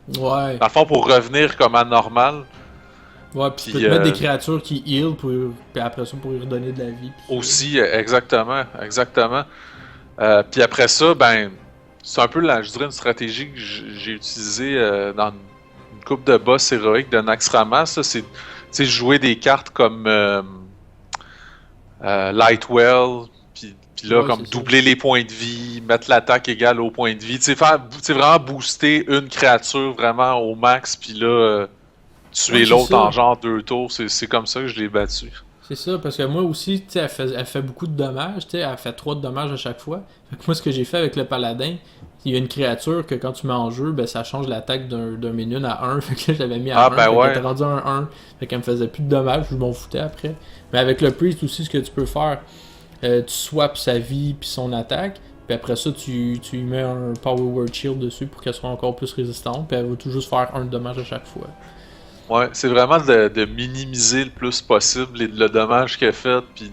Ouais. Dans le fond, pour revenir comme à normal. Ouais, puis tu peux te mettre des créatures qui heal, puis après ça, pour lui redonner de la vie. Aussi, exactement. Puis après ça, ben, c'est un peu, je dirais, une stratégie que j'ai utilisée dans une coupe de boss héroïque de Naxxramas. C'est jouer des cartes comme... Lightwell, puis là, Ouais, comme c'est ça. doubler les points de vie, mettre l'attaque égale au point de vie. Tu sais, vraiment booster une créature vraiment au max, puis là, Ouais, tuer c'est l'autre en ça. genre 2 tours. C'est comme ça que je l'ai battu. C'est ça, parce que moi aussi, tu sais, elle fait beaucoup de dommages, tu sais, elle fait 3 de dommages à chaque fois. Fait que moi, ce que j'ai fait avec le paladin, il y a une créature que quand tu mets en jeu, ben ça change l'attaque d'un minion à 1. Fait que là, j'avais mis à Ah, 1, ben fait qu'elle était ouais. rendue à 1. Fait qu'elle me faisait plus de dommages, je m'en foutais après. Mais avec le priest aussi, ce que tu peux faire, tu swaps sa vie puis son attaque. Puis après ça, tu lui mets un Power Word Shield dessus pour qu'elle soit encore plus résistante. Puis elle va tout juste faire 1 de dommage à chaque fois. Ouais, c'est vraiment de minimiser le plus possible le dommage qu'elle fait, puis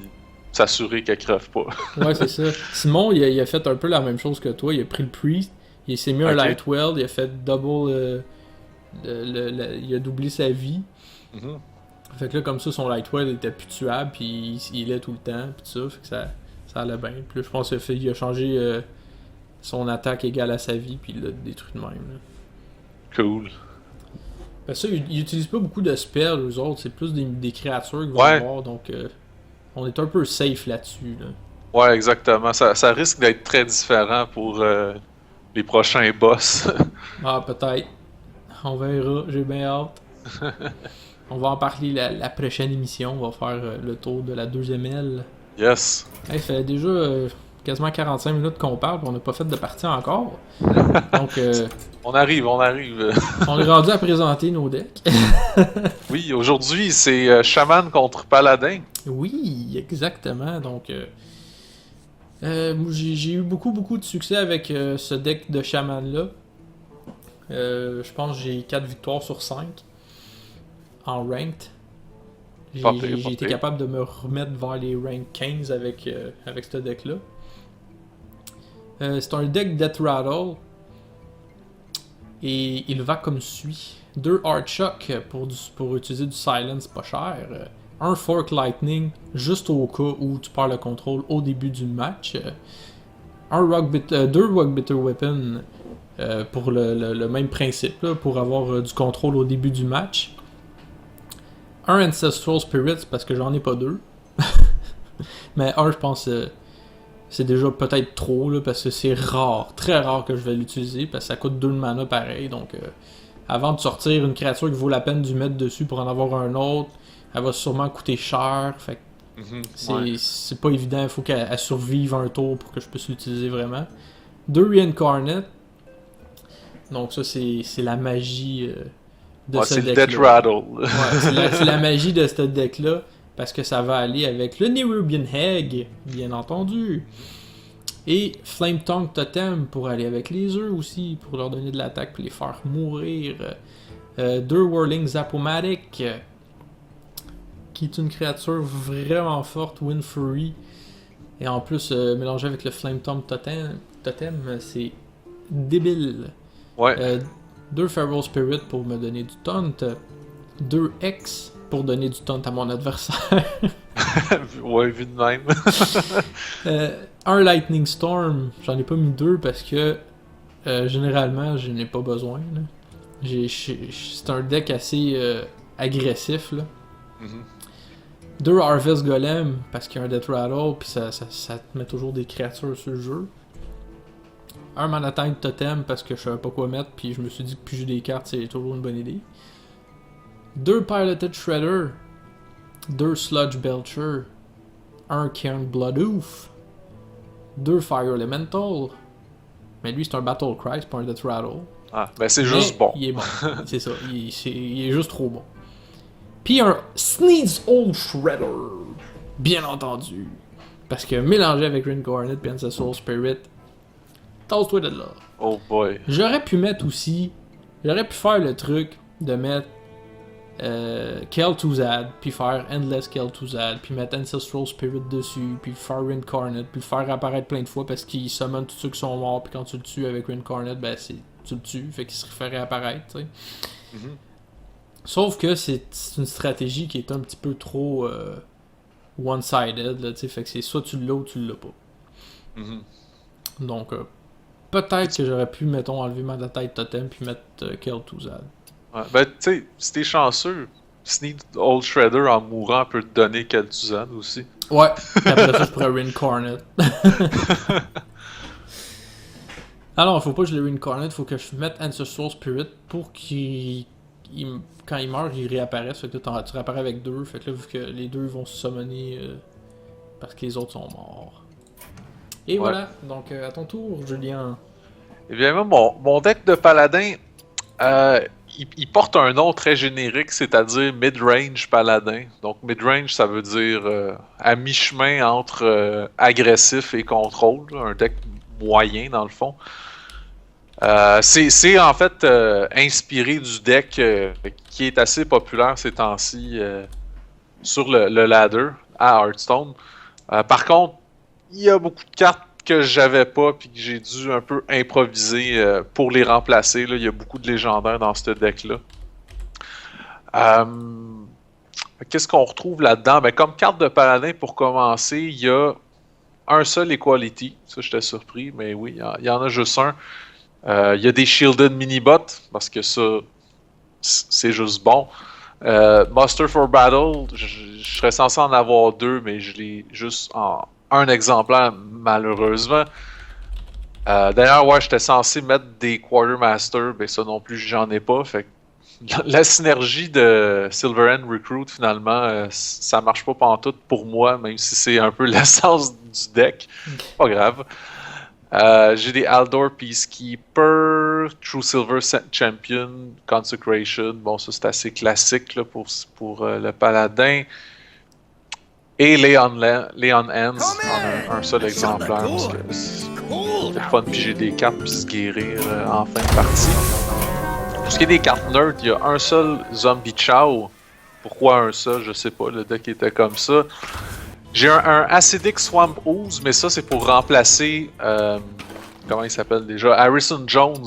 s'assurer qu'elle crève pas. Ouais, c'est ça. Simon, il a fait un peu la même chose que toi. Il a pris le priest, il s'est mis un Ok. Lightwell, il a fait double. Il a doublé sa vie. Mhm. Fait que là, comme ça, son Lightwell était plus tuable, puis il est tout le temps, puis tout ça. Fait que ça allait bien. Puis là, je pense qu'il a changé son attaque égale à sa vie, puis il l'a détruit de même. Là. Cool. Ben ça, ils utilisent pas beaucoup de spells, eux autres. C'est plus des créatures qu'ils vont Ouais, avoir, donc on est un peu safe là-dessus. Là. ouais, exactement. Ça risque d'être très différent pour les prochains boss. Ah, peut-être. On verra, j'ai bien hâte. On va en parler la prochaine émission. On va faire le tour de la deuxième aile. Yes. Hey, ça fait déjà quasiment 45 minutes qu'on parle, puis on n'a pas fait de partie encore. Donc, On arrive, on arrive. on est rendu à présenter nos decks. Oui, aujourd'hui, c'est Shaman contre Paladin. Oui, exactement. Donc, j'ai eu beaucoup de succès avec ce deck de chaman-là. Je pense que j'ai 4 victoires sur 5 en ranked. Pas pire, J'ai pas été pire. capable de me remettre vers les rank 15 avec ce deck-là. C'est un deck Death Rattle. Et il va comme suit. 2 Hard Shock pour utiliser du Silence pas cher. Un Fork Lightning juste au cas où tu perds le contrôle au début du match. Deux Rock Bitter Weapon pour le même principe, là, pour avoir du contrôle au début du match. Un Ancestral Spirits parce que j'en ai pas 2. Mais un, je pense, c'est déjà peut-être trop, là, parce que c'est rare, très rare que je vais l'utiliser, parce que ça coûte 2 de mana pareil. Donc, avant de sortir une créature qui vaut la peine d'y mettre dessus pour en avoir un autre, elle va sûrement coûter cher. Fait que Ouais. c'est pas évident, il faut qu'elle survive un tour pour que je puisse l'utiliser vraiment. 2 Reincarnate. Donc, ça, c'est la magie de Ouais, ce c'est le deck-là. Death Rattle. Ouais, c'est la magie de ce deck-là, parce que ça va aller avec le Nerubian Hag, bien entendu. Et Flame Tongue Totem pour aller avec les œufs aussi, pour leur donner de l'attaque pour les faire mourir. 2 Whirling Zapomatic, qui est une créature vraiment forte, Wind Fury. Et en plus, mélangé avec le Flame Tongue Totem, c'est débile. Ouais. 2 Feral Spirit pour me donner du taunt. 2 X pour donner du taunt à mon adversaire. Ouais, vu de même. Un Lightning Storm, j'en ai pas mis 2 parce que généralement je n'ai pas besoin. Là. C'est un deck assez agressif. Là. Mhm. 2 Harvest Golem parce qu'il y a un Death Rattle puis ça te met toujours des créatures sur le jeu. Un Mana Tank Totem parce que je savais pas quoi mettre puis je me suis dit que piger des cartes c'est toujours une bonne idée. 2 Piloted Shredder. 2 Sludge Belcher. Un Cairn Bloodhoof. 2 Fire Elemental. Mais lui c'est un Battle Cry, c'est pas un Death Rattle. Ah, ben c'est Mais juste bon. Il est bon. C'est ça. Il est juste trop bon. Puis un Sneeze Old Shredder. Bien entendu. Parce que mélangé avec Reincarnate et Ancestral Spirit, tasse-toi de là. Oh boy. J'aurais pu mettre aussi. J'aurais pu faire le truc de mettre Kel'Thuzad, puis faire Endless Kel'Thuzad, puis mettre Ancestral Spirit dessus, puis faire Reincarnate, puis le faire apparaître plein de fois parce qu'il summon tous ceux qui sont morts, puis quand tu le tues avec Reincarnate, ben tu le tues, fait qu'il se fait réapparaître, tu sais. Mhm. Sauf que c'est une stratégie qui est un petit peu trop one-sided, là, tu sais, fait que c'est soit tu l'as ou tu l'as pas. Mhm. Donc, peut-être que j'aurais pu, mettons, enlever ma tête totem, puis mettre Kel'Thuzad. Ouais, ben, tu sais, si t'es chanceux, Sneed Old Shredder en mourant peut te donner Kel'Thuzad aussi. Ouais, après ça, je pourrais Reincarnate. Alors, faut pas que je le Reincarnate, faut que je mette Ancestral Spirit pour qu'il. Quand il meurt, il réapparaisse. Fait que là, tu réapparais avec 2. Fait que là, vu que les 2 vont se summoner parce que les autres sont morts. Et voilà, donc à ton tour, Julien. Eh bien, moi, mon deck de paladin, il porte un nom très générique, c'est-à-dire Mid-Range Paladin. Donc, Mid-Range, ça veut dire à mi-chemin entre agressif et contrôle. Là, un deck moyen, dans le fond. C'est en fait inspiré du deck qui est assez populaire ces temps-ci sur le ladder à Hearthstone. Par contre, il y a beaucoup de cartes que j'avais pas puis que j'ai dû un peu improviser pour les remplacer. Là. Il y a beaucoup de légendaires dans ce deck-là. Qu'est-ce qu'on retrouve là-dedans? Ben, comme carte de paladin, pour commencer, il y a un seul Equality. Ça, j'étais surpris, mais oui, il y en a juste un. Il y a des Shielded Mini-Bots, parce que ça, c'est juste bon. Muster for Battle, je serais censé en avoir 2, mais je l'ai juste en un exemplaire, malheureusement. D'ailleurs, ouais, j'étais censé mettre des Quartermaster, mais ça non plus, j'en ai pas. Fait que la synergie de Silver End Recruit, finalement, ça marche pas pantoute pour moi, même si c'est un peu l'essence du deck. Pas grave. J'ai des Aldor Peacekeeper, True Silver Champion, Consecration. Bon, ça c'est assez classique là, pour le paladin. Et Leon Hands en un seul exemplaire. Parce que c'est le fun de piger des cartes puis se guérir en fin de partie. Pour ce qui est des cartes nerd, il y a un seul Zombie Chow. Pourquoi un seul? Je sais pas, le deck était comme ça. J'ai un Acidic Swamp Ooze, mais ça c'est pour remplacer, comment il s'appelle déjà? Harrison Jones,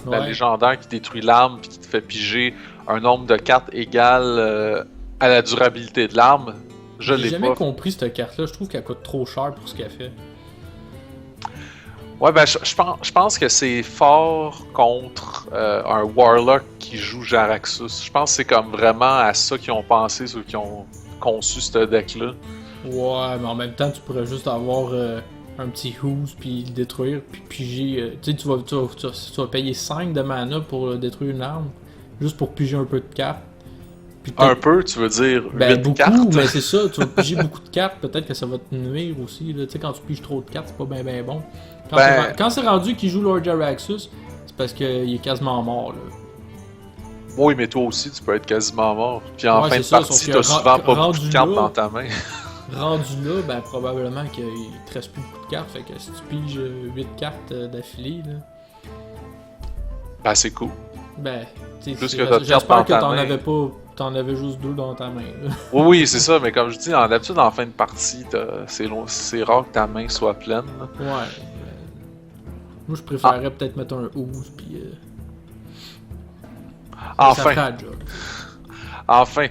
la légendaire qui détruit l'arme et qui te fait piger un nombre de cartes égal à la durabilité de l'arme. Je l'ai pas. J'ai jamais compris cette carte-là, je trouve qu'elle coûte trop cher pour ce qu'elle fait. Ouais, ben je pense que c'est fort contre un Warlock qui joue Jaraxxus. Je pense que c'est comme vraiment à ça qu'ils ont pensé, ceux qui ont conçu ce deck-là. Ouais, mais en même temps, tu pourrais juste avoir un petit Ooze puis le détruire, puis piger. Tu sais, tu vas payer 5 de mana pour détruire une arme, juste pour piger un peu de cartes. Un peu, tu veux dire 8 beaucoup, cartes? Mais c'est ça, tu vas piger beaucoup de cartes, peut-être que ça va te nuire aussi. Tu sais, quand tu piges trop de cartes, c'est pas bien bon. Quand c'est rendu qu'il joue Lord Jaraxxus, c'est parce qu'il est quasiment mort. Là. Oui, mais toi aussi, tu peux être quasiment mort. Puis en fin de partie, t'as souvent pas beaucoup de cartes dans ta main. Rendu là, ben probablement qu'il te reste plus beaucoup de cartes. Fait que si tu piges 8 cartes d'affilée, là. Ben c'est cool. Ben, tu sais, j'espère que t'en avais juste 2 dans ta main. Là. Oui, c'est ça, mais comme je dis, d'habitude en fin de partie, c'est rare que ta main soit pleine. Là. Ouais. Moi je préférerais peut-être mettre un Ooze pis. Enfin. Enfin.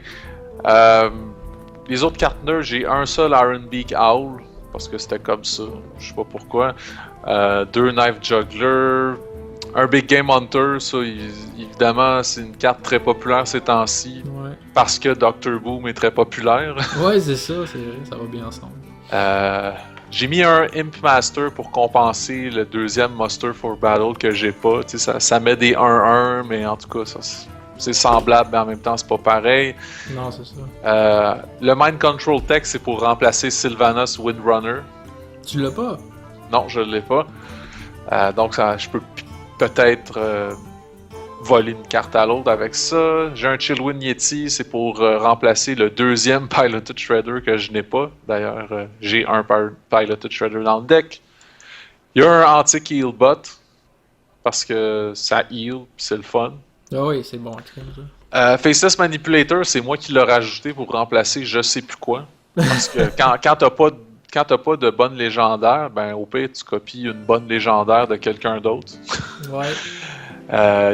Les autres cartes nerds, j'ai un seul Ironbeak Owl, parce que c'était comme ça, je sais pas pourquoi. 2 Knife Juggler, un Big Game Hunter, ça évidemment c'est une carte très populaire ces temps-ci, parce que Dr. Boom est très populaire. Ouais, c'est ça, c'est vrai, ça va bien ensemble. J'ai mis un Imp Master pour compenser le deuxième Muster for Battle que j'ai pas. Ça met des 1-1, mais en tout cas, c'est semblable, mais en même temps, c'est pas pareil. Non, c'est ça. Le Mind Control Tech, c'est pour remplacer Sylvanas Windrunner. Tu l'as pas? Non, je l'ai pas. Donc, je peux peut-être voler une carte à l'autre avec ça. J'ai un Chillwind Yeti, c'est pour remplacer le deuxième Piloted Shredder que je n'ai pas. D'ailleurs, j'ai un Piloted Shredder dans le deck. Il y a un Antique Heal Bot, parce que ça heal, c'est le fun. Ah oui, c'est bon. Faceless Manipulator, c'est moi qui l'ai rajouté pour remplacer je sais plus quoi. Parce que quand t'as pas de bonne légendaire, ben au pire tu copies une bonne légendaire de quelqu'un d'autre. Ouais.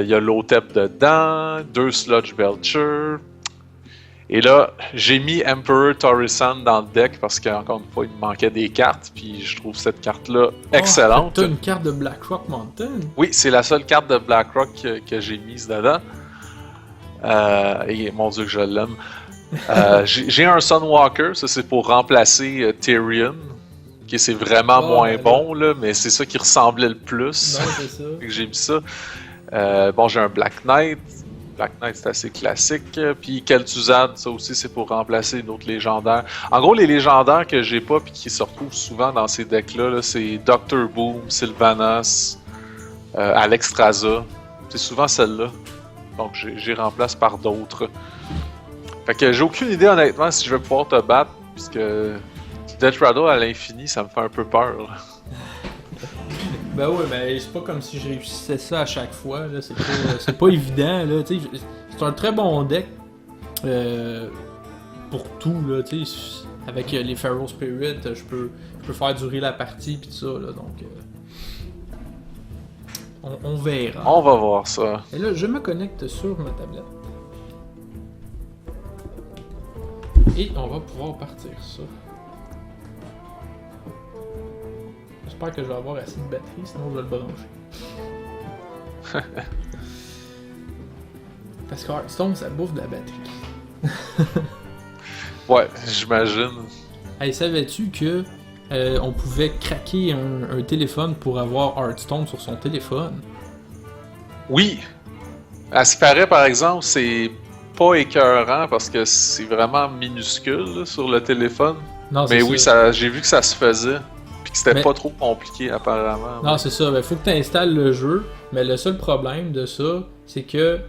Il y a l'Otep dedans, 2 Sludge Belcher. Et là, j'ai mis Emperor Torisan dans le deck parce qu'encore une fois, il me manquait des cartes. Puis je trouve cette carte-là excellente. T'as une carte de Blackrock Mountain? Oui, c'est la seule carte de Blackrock que j'ai mise dedans. Et mon dieu que je l'aime. J'ai un Sunwalker, ça c'est pour remplacer Tyrion. Okay, c'est vraiment moins bon, là, mais c'est ça qui ressemblait le plus. Non, c'est ça. Que j'ai mis ça. Bon, j'ai un Black Knight. Black Knight, c'est assez classique. Puis Kel'Thuzad, ça aussi, c'est pour remplacer une autre légendaire. En gros, les légendaires que j'ai pas puis qui se retrouvent souvent dans ces decks-là, là, c'est Doctor Boom, Sylvanas, Alexstrasza. C'est souvent celle-là. Donc, j'ai remplace par d'autres. Fait que j'ai aucune idée, honnêtement, si je vais pouvoir te battre, puisque Death Rattle à l'infini, ça me fait un peu peur. Là. Ben ouais, ben c'est pas comme si je réussissais ça à chaque fois, là. C'est pas évident, là. T'sais, c'est un très bon deck pour tout, là. T'sais, avec les Pharaoh Spirit, je peux faire durer la partie pis tout ça, là. Donc, on verra. On va voir ça. Et là, je me connecte sur ma tablette. Et on va pouvoir partir ça. J'espère que je vais avoir assez de batterie, sinon je vais le brancher. Parce que Hearthstone, ça bouffe de la batterie. Ouais, j'imagine. Hey, savais-tu que on pouvait craquer un téléphone pour avoir Hearthstone sur son téléphone? Oui! À ce qui paraît, par exemple, c'est pas écœurant parce que c'est vraiment minuscule là, sur le téléphone. Non, mais oui, ça. j'ai vu que ça se faisait. Puis que c'était pas trop compliqué, apparemment. Non, c'est ça. Ben, faut que tu installes le jeu. Mais le seul problème de ça, c'est que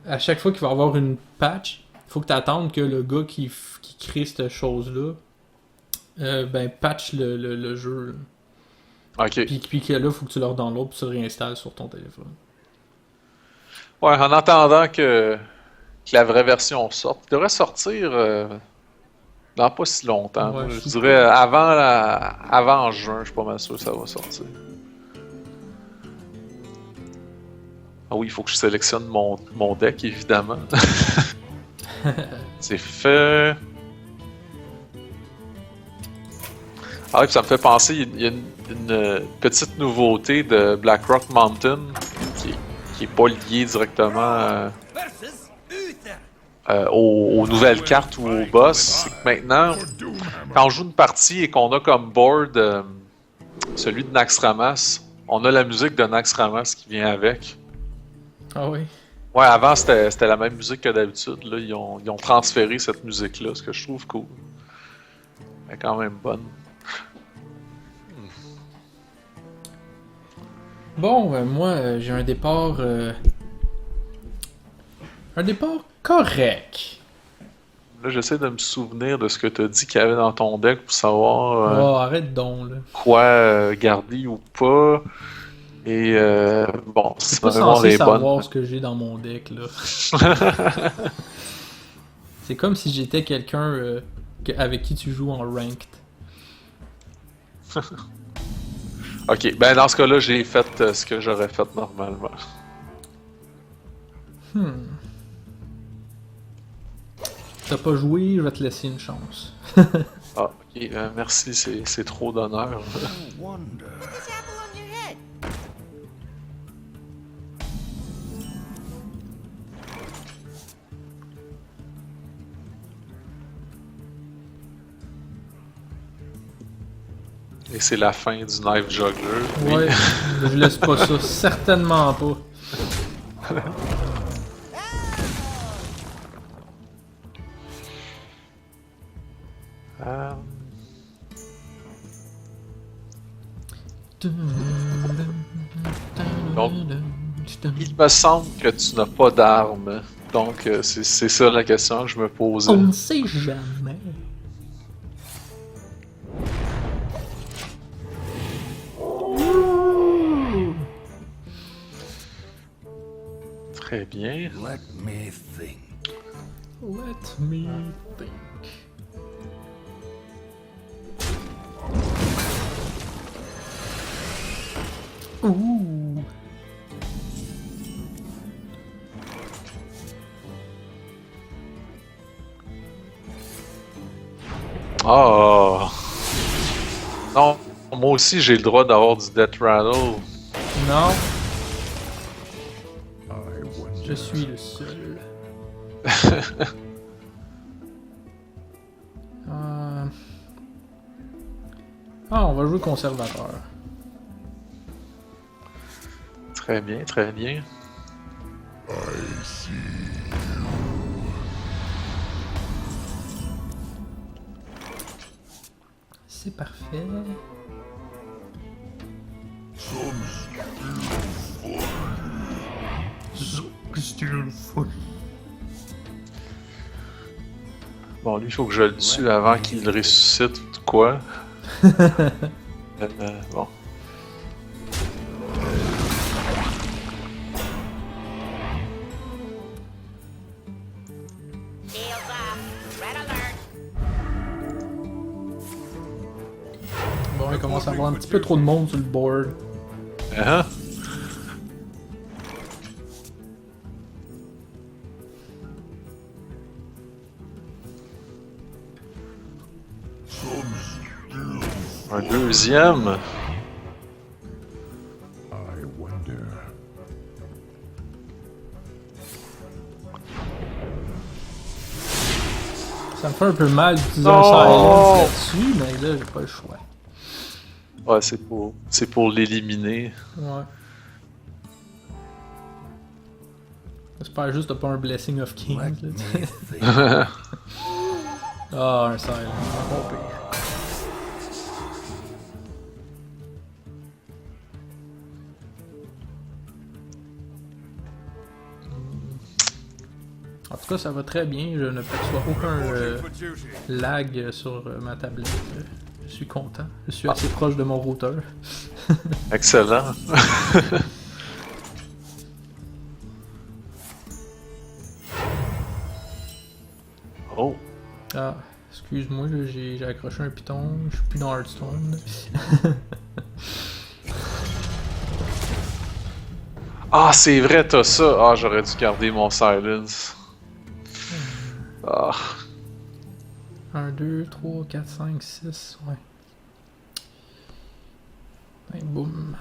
à chaque fois qu'il va y avoir une patch, faut que tu attendes que le gars qui crée cette chose-là ben patch le jeu. Ok. Puis que là, faut que tu le redownloades puis tu le réinstalles sur ton téléphone. Ouais, en attendant que la vraie version sorte. Il devrait sortir dans pas si longtemps. Ouais, je dirais avant juin, je suis pas mal sûr que ça va sortir. Ah oui, il faut que je sélectionne mon deck, évidemment. C'est fait. Ah oui, puis ça me fait penser, il y a une petite nouveauté de Blackrock Mountain qui est pas liée directement aux nouvelles cartes ou aux boss. C'est que maintenant, quand on joue une partie et qu'on a comme board celui de Naxxramas, on a la musique de Naxxramas qui vient avec. Ah oui? Ouais, avant c'était la même musique que d'habitude. Là, ils ont transféré cette musique-là, ce que je trouve cool. Elle est quand même bonne. Bon, moi, j'ai un départ... un départ correct. Là, j'essaie de me souvenir de ce que tu as dit qu'il y avait dans ton deck pour savoir Oh, arrête donc, là. quoi garder ou pas. Et bon, Je suis si pas ma mémoire censé est bonne. savoir ce que j'ai dans mon deck, là. C'est comme si j'étais quelqu'un avec qui tu joues en ranked. Ok, ben dans ce cas-là, j'ai fait ce que j'aurais fait normalement. T'as pas joué, je vais te laisser une chance. Ah, ok, merci, c'est trop d'honneur. Et c'est la fin du Knife Juggler. Ouais, je laisse pas ça, certainement pas. Donc, il me semble que tu n'as pas d'armes. Donc, c'est ça la question que je me posais. On ne sait jamais. Très bien. Let me think. Let me think. Ouh. Oh. Non, moi aussi j'ai le droit d'avoir du Death Rattle. Non. Je suis le seul. Ah, on va jouer conservateur. Très bien, très bien. C'est parfait. Bon, lui, il faut que je le tue avant qu'il ressuscite ou de quoi. Bon. Bon, il commence à avoir un petit peu trop de monde sur le board. Uh-huh. Un deuxième. Ça me fait un peu mal d'utiliser Non! un silence là-dessus, mais là, j'ai pas le choix. Ouais, c'est pour l'éliminer. Ouais. J'espère juste que t'as pas un Blessing of King. Ah, un silence. Pas pire. En tout cas, ça va très bien. Je ne perçois aucun lag sur ma tablette. Je suis content. Je suis assez proche de mon routeur. Excellent. Oh. Ah, excuse-moi, là, j'ai accroché un piton. Je suis plus dans Hearthstone. Ah, c'est vrai, t'as ça. Ah, j'aurais dû garder mon silence. Ah. 1, 2, 3, 4, 5, 6, ouais. Et boum.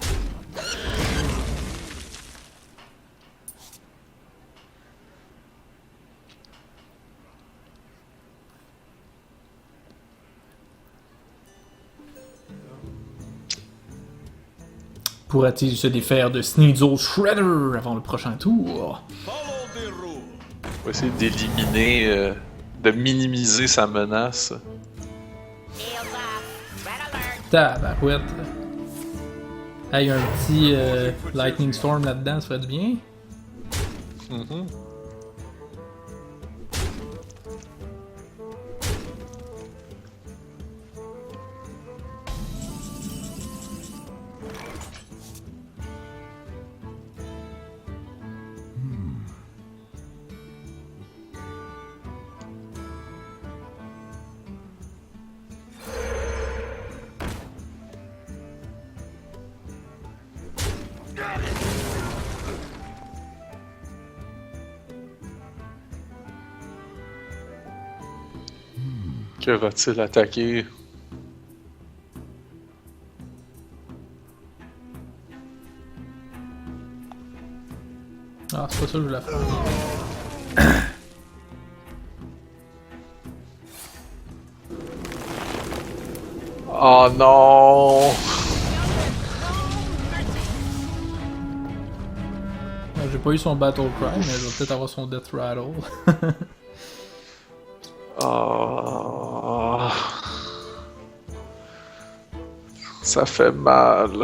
Pourra-t-il se défaire de Sneasel Shredder avant le prochain tour? On va essayer d'éliminer, de minimiser sa menace. Tabarouette. Hey, un petit Lightning Storm là-dedans, ça ferait du bien. Mm-hmm. Que va-t-il attaquer? Ah, c'est pas ça que je voulais faire. Oh non! J'ai pas eu son Battle Cry, mais je vais peut-être avoir son Death Rattle. Oh. Ça fait mal.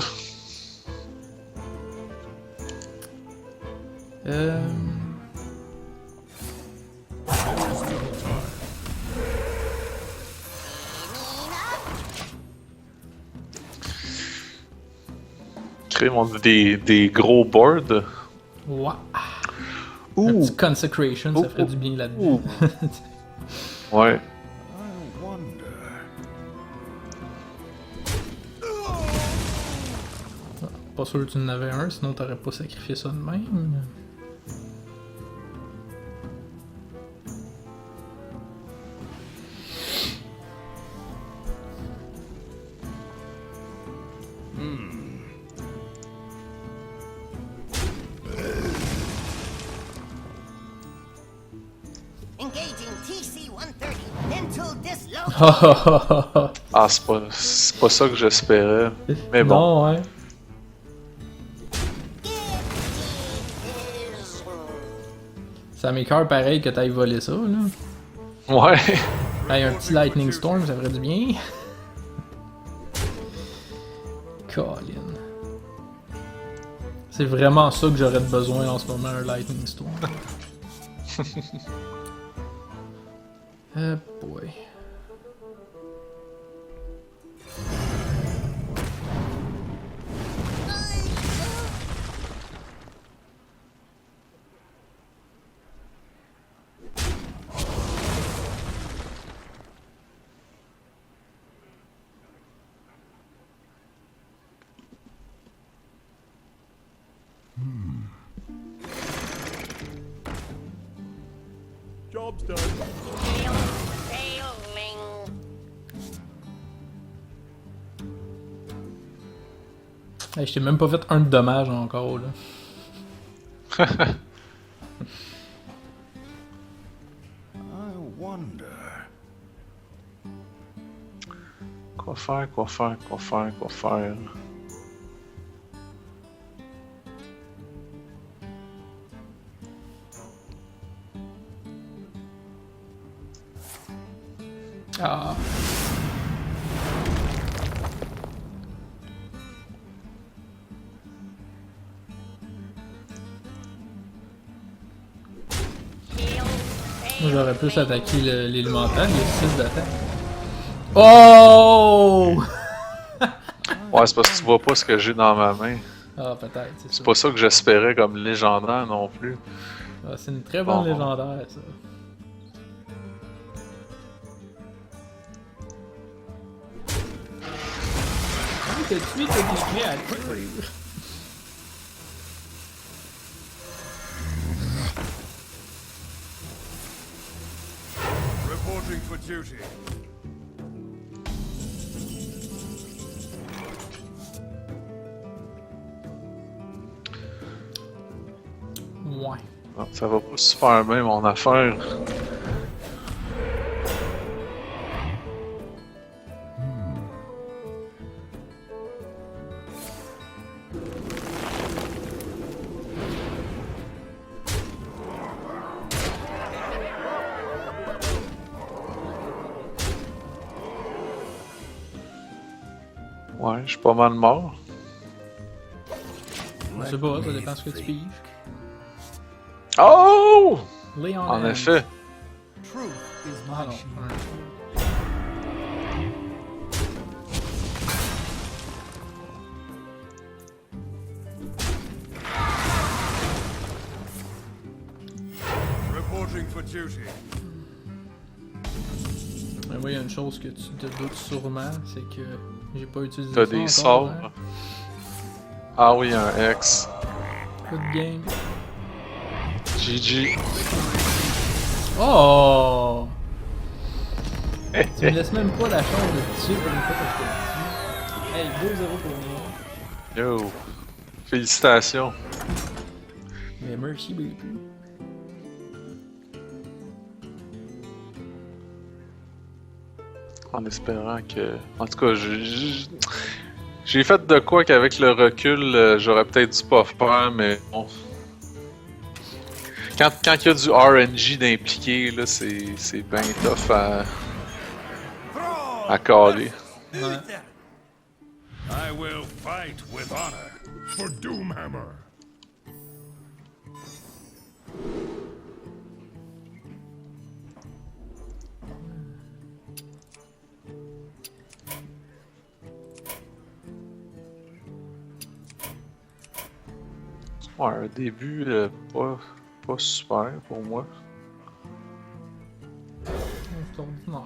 Créer des gros boards. Ouais. Ouh. Un petit Consecration, ça ferait du bien là-dedans. Ouais. Pas sûr que tu en avais un, sinon t'aurais pas sacrifié ça de même. Ah, c'est pas ça que j'espérais. Mais bon. Non, ouais. Ça m'écoeure pareil que t'ailles voler ça, là. Ouais. Hey, un petit Lightning Storm, ça ferait du bien. Colin. C'est vraiment ça que j'aurais besoin en ce moment, un Lightning Storm. Boy. Job's done. Hey, je t'ai même pas fait un de dommage encore, là. I wonder. Quoi faire? Ah. Moi j'aurais plus attaqué l'élémentaire, les 6 d'attaque. Oh! Ouais, c'est parce que tu vois pas ce que j'ai dans ma main. Ah, peut-être, c'est C'est ça. pas ça que j'espérais comme légendaire non plus. Ah, c'est une très bonne Bon. légendaire, ça. Ah, t'as tué toutes les créatures. Reporting for duty. Ouais. Ah, ça va pas super bien mon affaire. Ouais, je suis pas mal mort. Je sais pas, ça dépend ce que tu piges. Oh! Léon En Hands. effet. Truth is Ah my non. shield. Reporting for duty. Mais moi, il y a une chose que tu te doutes sûrement, c'est que j'ai pas utilisé T'as ça des encore, sorts. hein. Ah oui, un X. Good game. GG. Oh! Tu me laisses même pas la chance de te tuer pour une fois que je te tue. Hey, 2-0 pour moi. Yo. Félicitations. Mais merci beaucoup. En espérant que... En tout cas, j'ai fait de quoi qu'avec le recul, j'aurais peut-être dû pas faire, mais bon. Quand il y a du RNG d'impliqué, là, c'est bien tough à caler. Ouais. I will fight with honor for Doomhammer. Ouais, un début pas super pour moi. C'est ordinaire.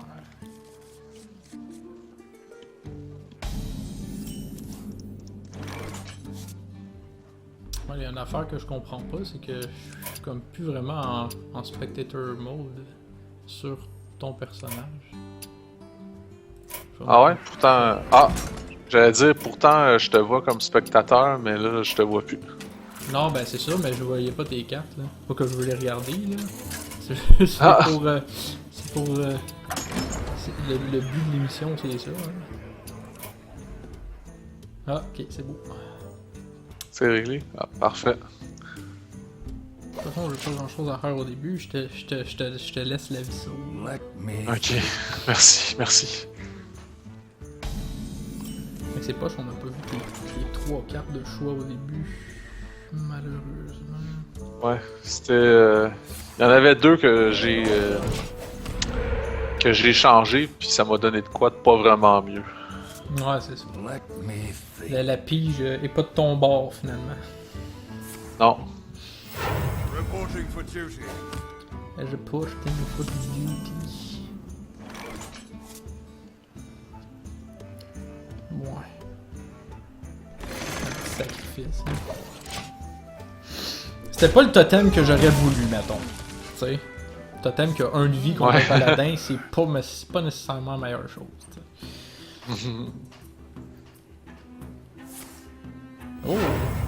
Ouais, il y a une affaire que je comprends pas, c'est que je suis comme plus vraiment en spectator mode sur ton personnage. Ah ouais, pourtant... Ah! J'allais dire, pourtant, je te vois comme spectateur, mais là, je te vois plus. Non, ben c'est ça, mais je voyais pas tes cartes, là. Pas que je veux les regarder, là. C'est Ah. pour... c'est pour... Le but de l'émission, c'est ça. Hein. Ah, ok, c'est beau. C'est réglé? Ah, parfait. De toute façon, j'ai pas grand chose à faire au début, je te laisse la vie sauve. Let me. Ok, merci, merci. Mais c'est poche, on n'a pas vu les 3 cartes de choix au début. Malheureusement. Ouais, c'était. Il y en avait 2 que j'ai changé, puis ça m'a donné de quoi de pas vraiment mieux. Ouais, c'est ça. Let me think. La pige est pas de ton bord finalement. Non. Reporting for duty. Je push thing for duty. Ouais. Sacrifice. C'était pas le totem que j'aurais voulu, mettons. Tu sais. Le totem qui a 1 de vie contre un paladin, c'est pas nécessairement la meilleure chose. T'sais. Oh,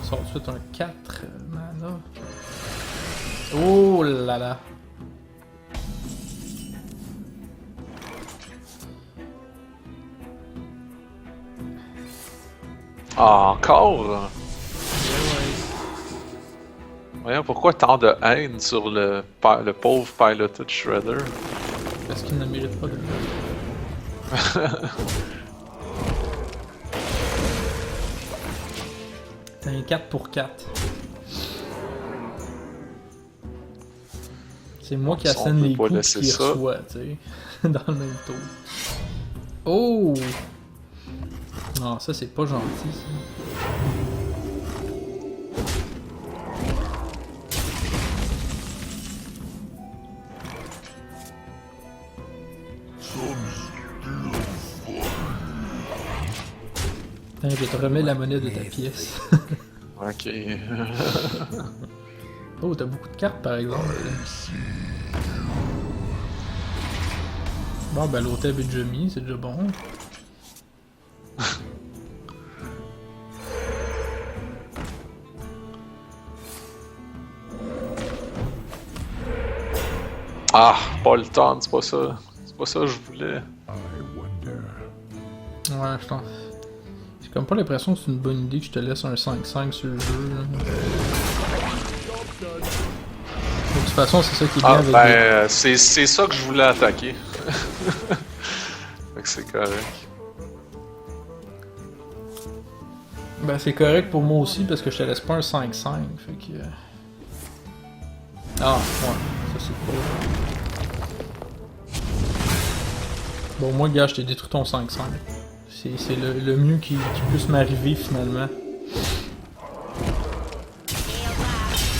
ça sort tout de suite un 4 mana. Oh là là. Ah, encore? Voyons, pourquoi tant de haine sur le pauvre Piloted Shredder? Parce qu'il ne mérite pas de T'as un 4 pour 4. C'est moi qui On assène peut les pas coups laisser qu'il ça. reçoit, tu sais. Dans le même tour. Oh! Non, ça c'est pas gentil. Attends, je te remets la monnaie de ta pièce. Ok. Oh, t'as beaucoup de cartes par exemple. Bon, ben l'hôtel est déjà mis, c'est déjà bon. Ah, pas le temps, c'est pas ça. C'est pas ça que je voulais. I wonder. Ouais, je pense. J'ai comme pas l'impression que c'est une bonne idée que je te laisse un 5-5 sur le jeu. Là. De toute façon, c'est ça qui est bien Ah, avec ben, c'est ça que je voulais attaquer. Fait que c'est correct. Ben, c'est correct pour moi aussi parce que je te laisse pas un 5-5. Fait que. Ah, ouais, ça c'est pas. Bon, moi, gars, je t'ai détruit ton 5-5. C'est le mieux qui puisse m'arriver finalement.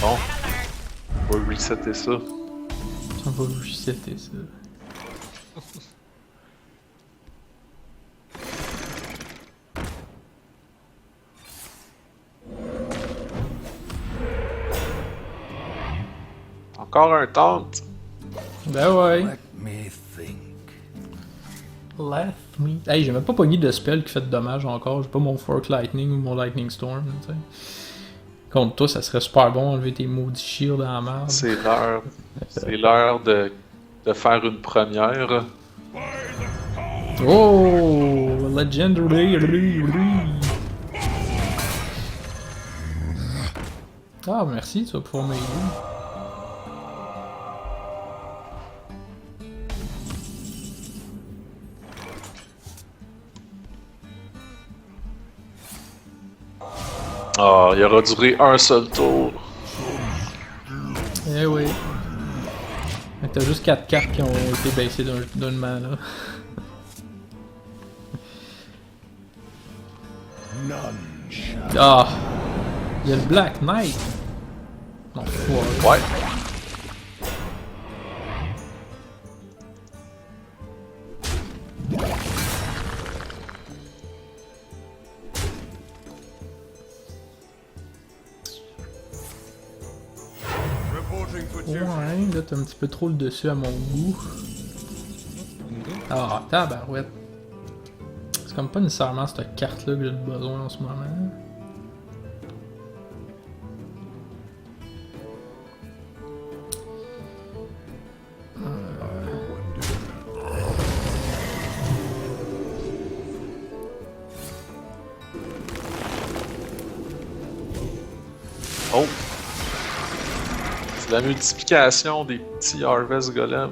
Bon. On va resetter ça. On va resetter ça. Encore un taunt. Ben ouais. Let me think. Let me. Hey, j'ai même pas pogné de spell qui fait de dommages encore. J'ai pas mon Fork Lightning ou mon Lightning Storm. Tu sais. Contre toi, ça serait super bon enlever tes maudits shields dans la merde. C'est l'heure. C'est l'heure de faire une première. Oh, Legendary. Ah, merci, tu vas pouvoir m'aider. Ah, il aura duré un seul tour. Eh oui. Mais t'as juste 4 cartes qui ont été baissées d'un mana. None shall. Ah! Il y a le Black Knight! Non, ouais. Ouais. Reporting for duty. Ouais, là t'as un petit peu trop le dessus à mon goût. Ah, tabarouette. C'est comme pas nécessairement cette carte-là que j'ai besoin en ce moment. Oh! C'est la multiplication des petits Harvest Golem.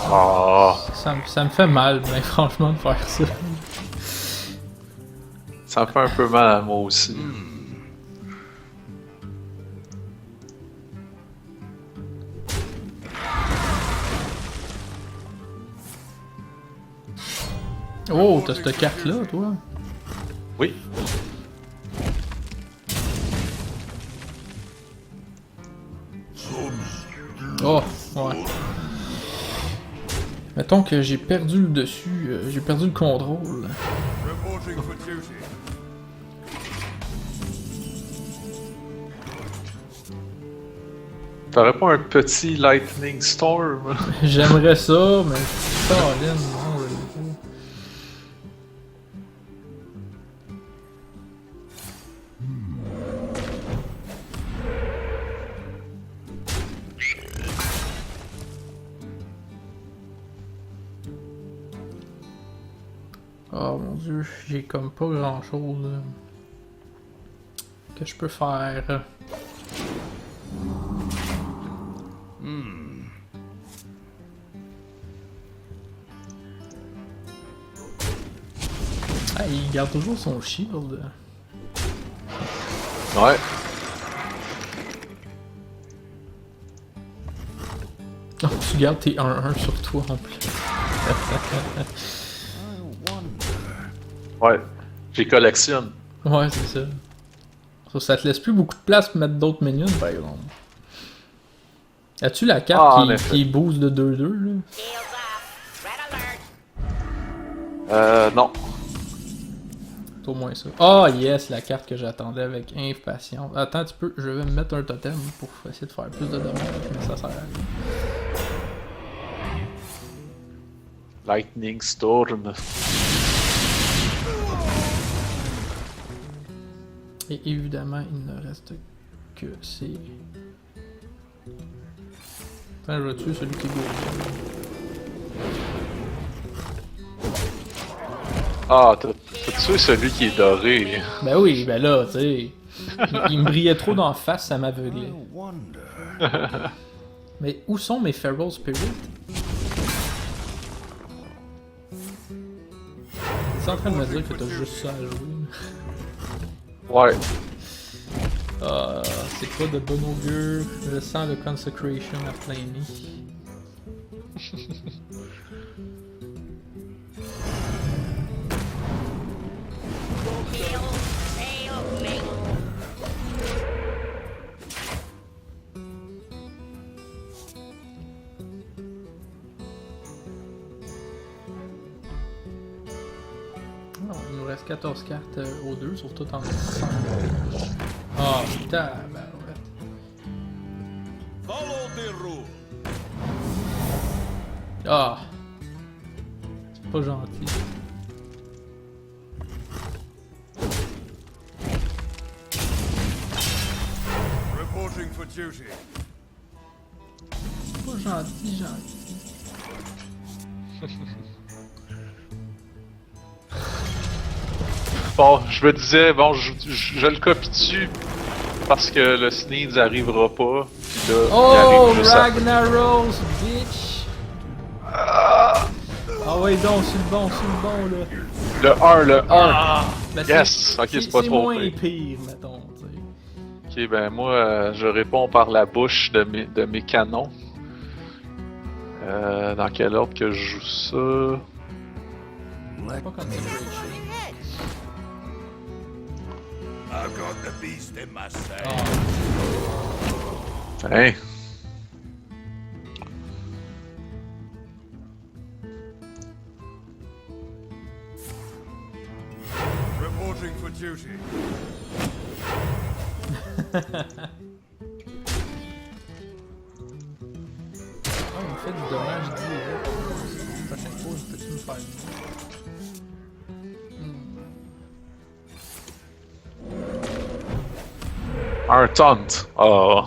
Ah! Ça me fait mal, mais franchement, de faire ça. Ça me fait un peu mal à moi aussi. Oh, t'as cette carte-là, toi? Oui. Oh, ouais. Mettons que j'ai perdu le dessus, j'ai perdu le contrôle. Reporting for duty. T'aurais pas un petit Lightning Storm? J'aimerais ça, mais... Colin, non, je l'ai pas. Oh mon dieu, j'ai comme pas grand chose que je peux faire. Ah, il garde toujours son shield. Ouais. Oh, tu gardes tes 1-1 sur toi en plus. Ouais. J'y collectionne. Ouais, c'est ça. Ça te laisse plus beaucoup de place pour mettre d'autres minions, par exemple. As-tu la Ah, carte en effet. qui boost de 2-2 là? Non. C'est au moins ça. Oh yes, la carte que j'attendais avec impatience. Attends un petit peu, je vais me mettre un totem pour essayer de faire plus de dommages, mais ça sert à rien. Lightning Storm. Et évidemment, il ne reste que ces... Attends, je vais tuer celui qui est beau. Ah, t'as tué celui qui est doré. Ben oui, ben là, tu sais. Il me brillait trop d'en face, ça m'aveuglait. Mais où sont mes Feral Spirits? T'es en train de me dire que t'as juste ça à jouer? Ouais. C'est quoi de bon augure? Je sens le Consecration à plein nez. Non, il nous reste 14 cartes aux deux, sauf tout en 5. Ah, putain, ben ouais. Follow the rule. Ah! C'est pas gentil. Reporting for duty. C'est pas gentil. Bon, je me disais, bon, je le copie dessus parce que le Sneeds arrivera pas. Puis là, il Oh, arrive juste après. Ragnaros, bitch! Ah ouais, donc, c'est le bon, là. Le 1, le 1. Ben, Yes! Ok, c'est pas trop moins pire. pire, mettons, tu sais. Ok, ben moi, je réponds par la bouche de mes canons. Dans quel ordre que je joue ça? Pas Consecration. I've got the beast in my sack. Hein? Reporting for duty. Oh, il me fait du dommage direct. La prochaine fois, peux-tu me faire Un taunt. Oh.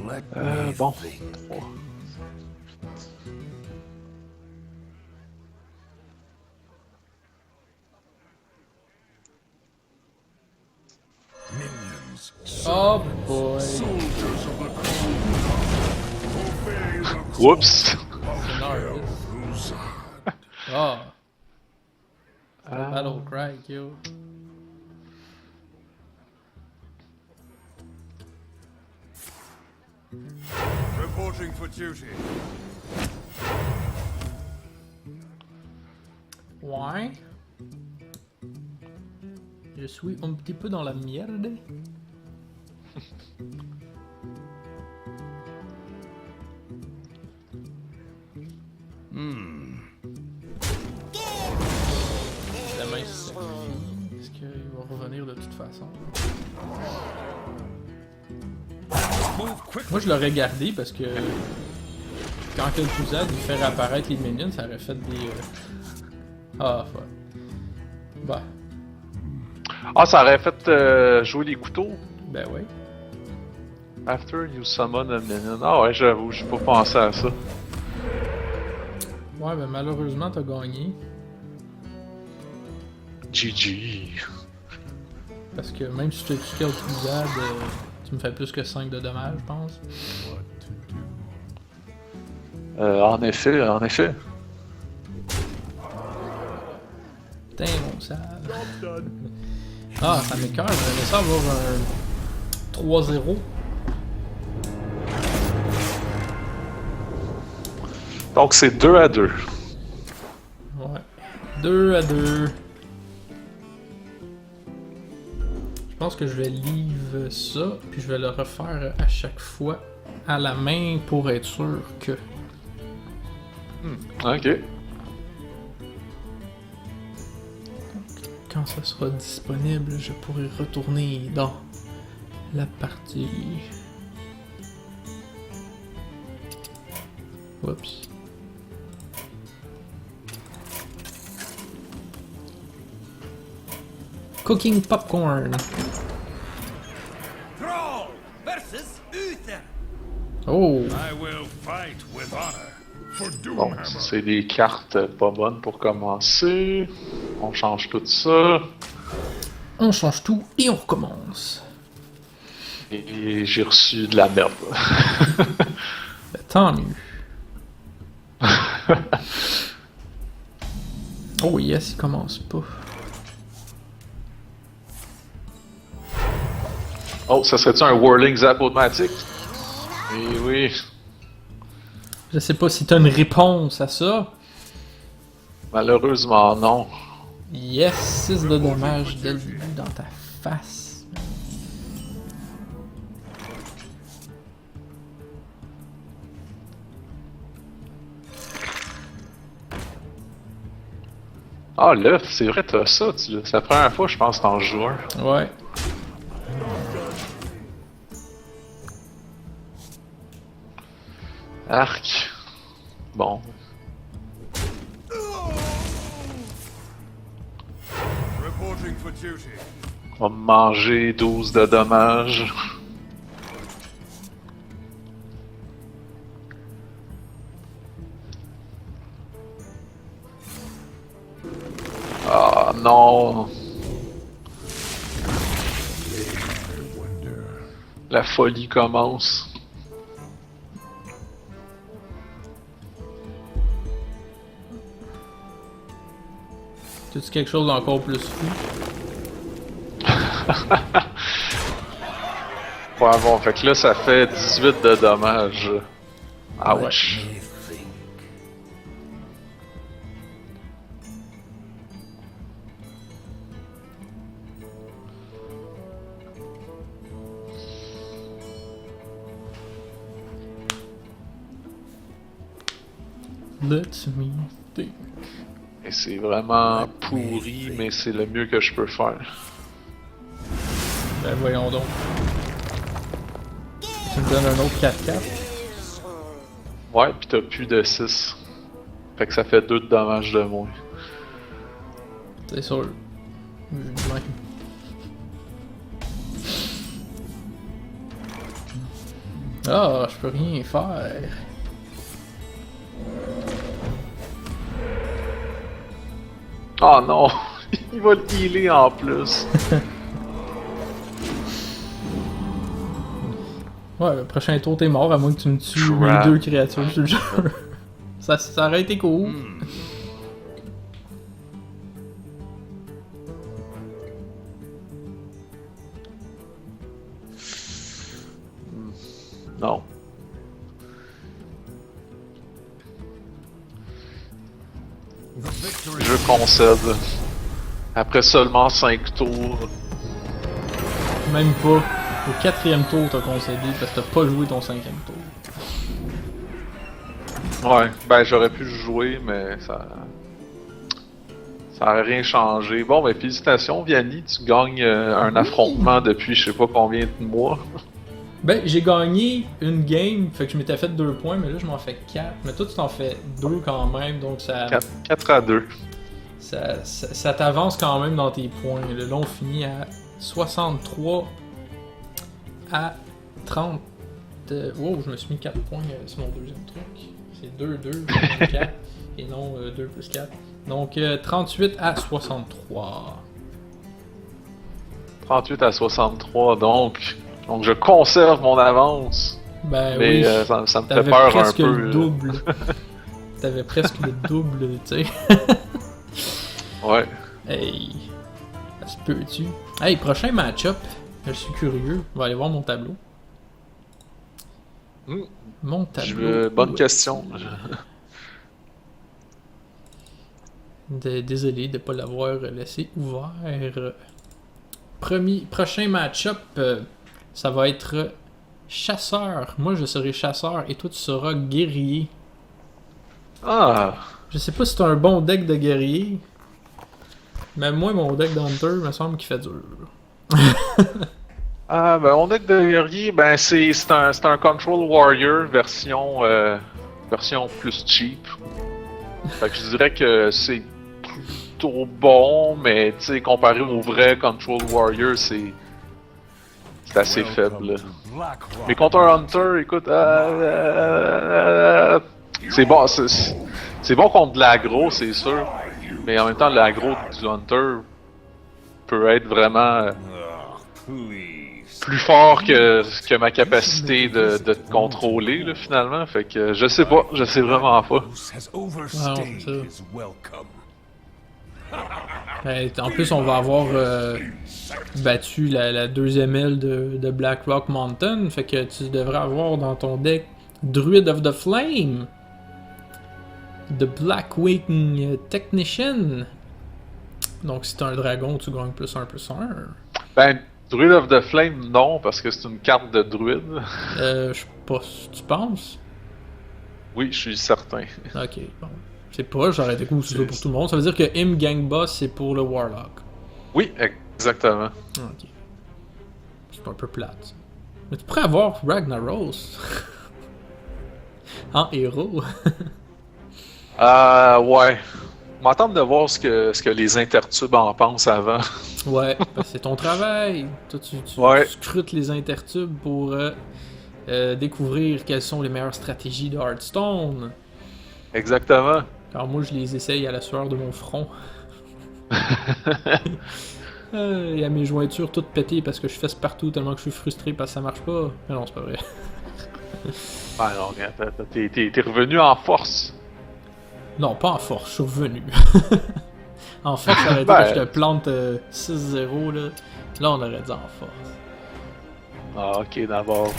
Let me Bon. think. Minions, Oh boy. soldiers of the crown, obey the Whoops. An artist. Crusade. Ah. Battle cry, yo. Reporting for duty. Ouais. Je suis un petit peu dans la merde. La main se sacrifie. Est-ce qu'il va revenir de toute façon? Move quick. Moi je l'aurais gardé parce que quand le Crusade il fait réapparaître les minions, ça aurait fait des. Ah fuck. Bah, Ah, ça aurait fait jouer les couteaux. ben ouais. After you summon a minion. Ah ouais, j'avoue, j'ai pas pensé à ça. Ouais, ben malheureusement t'as gagné. GG. Parce que même si tu kill Crusade, tu me fais plus que 5 de dommages, je pense. En effet, en effet. Putain, mon sale. Ah, ça m'écoeure, j'aimerais ça avoir un 3-0. Donc c'est 2-2. Ouais. 2-2. Je pense que je vais leave ça, puis je vais le refaire à chaque fois à la main pour être sûr que. Ok. Quand ça sera disponible, je pourrai retourner dans la partie. Oups. Cooking popcorn. Thrall versus Uther. Oh, I will fight with honor for Bon, Doomhammer. c'est des cartes pas bonnes pour commencer. On change tout ça. on change tout et on recommence. Et j'ai reçu de la merde. Ben, tant mieux. Oh yes, il commence pas. Oh, ça serait-tu un Whirling Zap-O-Matic? Eh oui. Je sais pas si t'as une réponse à ça. Malheureusement, non. Yes, 6 de dommages dès le début dans ta face. Ah, l'œuf, c'est vrai, t'as ça. C'est la première fois, je pense, que t'en joues un. Ouais. Arc. Bon. Reporting for duty. On va me manger 12 de dommages. Ah non. La folie commence. T'as-tu quelque chose d'encore plus fou? Ouais, bon, fait que là, ça fait 18 de dommages. Ouch. Me think. Let me think. Et c'est vraiment pourri, mais c'est le mieux que je peux faire. Ben voyons donc. Tu me donnes un autre 4-4? Ouais, pis t'as plus de 6. Fait que ça fait 2 de dommages de moins. C'est sûr. Vu de même. Ah, je peux rien faire. Oh non! Il va le healer en plus. Ouais, le prochain tour t'es mort à moins que tu me tues Crap. les 2 créatures sur le jeu. Ça aurait été cool. Non. The victory. Je concède. Après seulement 5 tours. Même pas. Au 4e tour t'as concédé parce que t'as pas joué ton 5e tour. Ouais, ben j'aurais pu le jouer, mais ça. Ça aurait rien changé. Bon, ben félicitations, Vianney, tu gagnes un affrontement depuis je sais pas combien de mois. Ben, j'ai gagné une game, fait que je m'étais fait 2 points, mais là je m'en fais 4. Mais toi tu t'en fais 2 quand même, donc ça 4 à 2. ça t'avance quand même dans tes points. Là, on finit à 63 à 30. Wow, je me suis mis 4 points sur mon deuxième truc. C'est 2, 2, 4, et non 2 plus 4. Donc 38 à 63. 38 à 63, donc je conserve mon avance. Ben Mais oui, ça me fait t'avais peur un presque peu. le double. T'avais presque le double, tu sais. Ouais. Hey, ça se peut-tu? Hey, prochain match-up, je suis curieux. On va aller voir mon tableau. Hmm. Mon tableau. Bonne question. Désolé de ne pas l'avoir laissé ouvert. Prochain match-up, ça va être chasseur. Moi, je serai chasseur et toi, tu seras guerrier. Ah! Je sais pas si t'as un bon deck de guerrier, mais moi, mon deck d'Hunter me semble qu'il fait dur. Ah, ben, mon deck de guerrier, ben, c'est un Control Warrior version plus cheap. Fait que je dirais que c'est plutôt bon, mais tu sais, comparé au vrai Control Warrior, c'est assez faible. Là. Welcome to Black Rock. Mais contre un Hunter, écoute, c'est bon, c'est bon contre de l'aggro, c'est sûr. Mais en même temps, l'aggro du Hunter peut être vraiment Please. plus fort que ma capacité de te contrôler, là, finalement. Fait que je sais pas, je sais vraiment pas. Bruce has overstayed ça. his welcome. En plus, on va avoir battu la deuxième aile de Black Rock Mountain. Fait que tu devrais avoir dans ton deck Druid of the Flame. The Black Wing Technician. Donc, si t'as un dragon, tu gagnes +1/+1. Ben, Druid of the Flame, non, parce que c'est une carte de druide. Je sais pas, tu penses? Oui, je suis certain. Ok, bon. C'est pas, j'aurais été cool c'est ça pour tout le monde. Ça veut dire que Im Gang Boss, c'est pour le Warlock. Oui, exactement. Ok. C'est un peu plate. Ça. Mais tu pourrais avoir Ragnaros en héros. Ouais. On m'attend de voir ce que les intertubes en pensent avant. Ouais, parce que c'est ton travail. Toi, tu Ouais. scrutes les intertubes pour découvrir quelles sont les meilleures stratégies de Hearthstone. Exactement. Alors moi, je les essaye à la sueur de mon front. Et à mes jointures toutes pétées parce que je fesse partout tellement que je suis frustré parce que ça marche pas. Mais non, c'est pas vrai. Ben non, regarde, t'es revenu en force. Non, pas en force, je suis revenu. En force, ça aurait été Ben. que je te plante 6-0 là. Là, on aurait dit en force. Ah, ok, d'abord.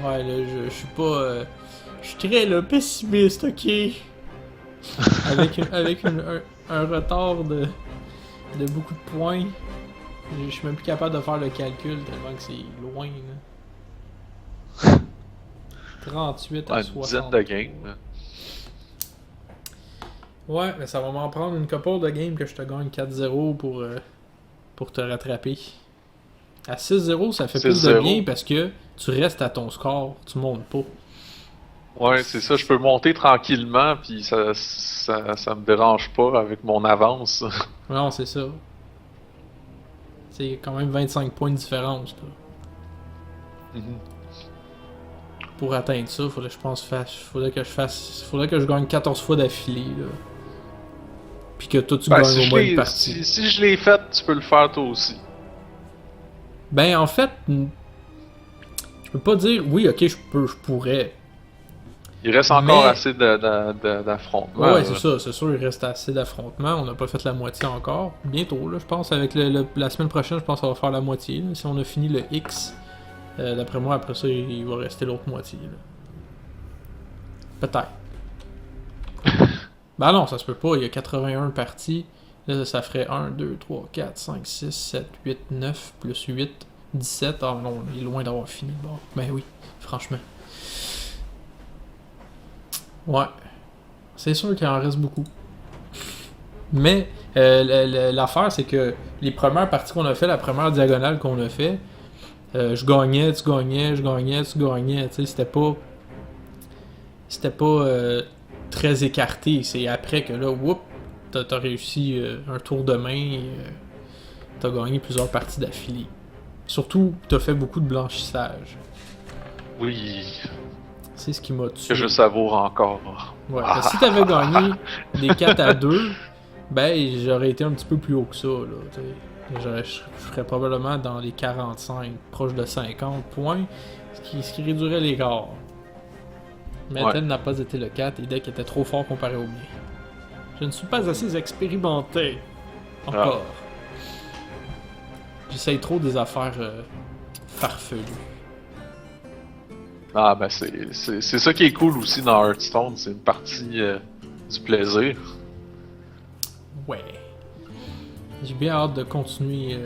Ouais, là, je suis pas... je suis très là, pessimiste, ok? Avec un retard de beaucoup de points. Je suis même plus capable de faire le calcul tellement que c'est loin, là. 38 à Une 60. dizaine de games. Ouais, mais ça va m'en prendre une couple de games que je te gagne 4-0 pour te rattraper. À 6-0, ça fait plus de 6-0. bien parce que tu restes à ton score, tu montes pas. Ouais, c'est ça, je peux monter tranquillement, puis ça me dérange pas avec mon avance. Non, c'est ça. C'est quand même 25 points de différence. Là. Mhm. Pour atteindre ça, faudrait que je gagne 14 fois d'affilée. Là. Puis que toi tu Ben, gagnes au moins une partie. si je l'ai fait, tu peux le faire toi aussi. Ben en fait, je peux pas dire oui, ok, je pourrais. Il reste encore Mais- assez d'affrontements. Ouais, là. c'est ça, c'est sûr, il reste assez d'affrontements. On n'a pas fait la moitié encore. Bientôt, là, je pense, avec la semaine prochaine, je pense qu'on va faire la moitié. Là. Si on a fini le X, d'après moi, après ça, il va rester l'autre moitié. Là. Peut-être. Ben non, ça se peut pas, il y a 81 parties. Là, ça ferait 1, 2, 3, 4, 5, 6, 7, 8, 9, plus 8, 17. Ah non, il est loin d'avoir fini. Bon, ben oui, franchement. Ouais. C'est sûr qu'il en reste beaucoup. Mais l'affaire, c'est que les premières parties qu'on a fait, la première diagonale qu'on a fait, je gagnais, tu gagnais, je gagnais, tu gagnais. Tu sais, c'était pas très écarté. C'est après que là, whoop, t'as réussi un tour de main et t'as gagné plusieurs parties d'affilée. Surtout, t'as fait beaucoup de blanchissage. Oui, C'est ce qui m'a tué. que je savoure encore. Ouais, parce que si t'avais gagné des 4 à 2, ben j'aurais été un petit peu plus haut que ça. Là, je serais probablement dans les 45, proche de 50 points, ce qui réduirait l'écart. Mais Ouais. tel n'a pas été le cas, tes decks étaient trop forts comparé au mien. Je ne suis pas assez expérimenté. Encore. J'essaye trop des affaires farfelues. Ah, ben c'est ça qui est cool aussi dans Hearthstone, c'est une partie du plaisir. Ouais. J'ai bien hâte de continuer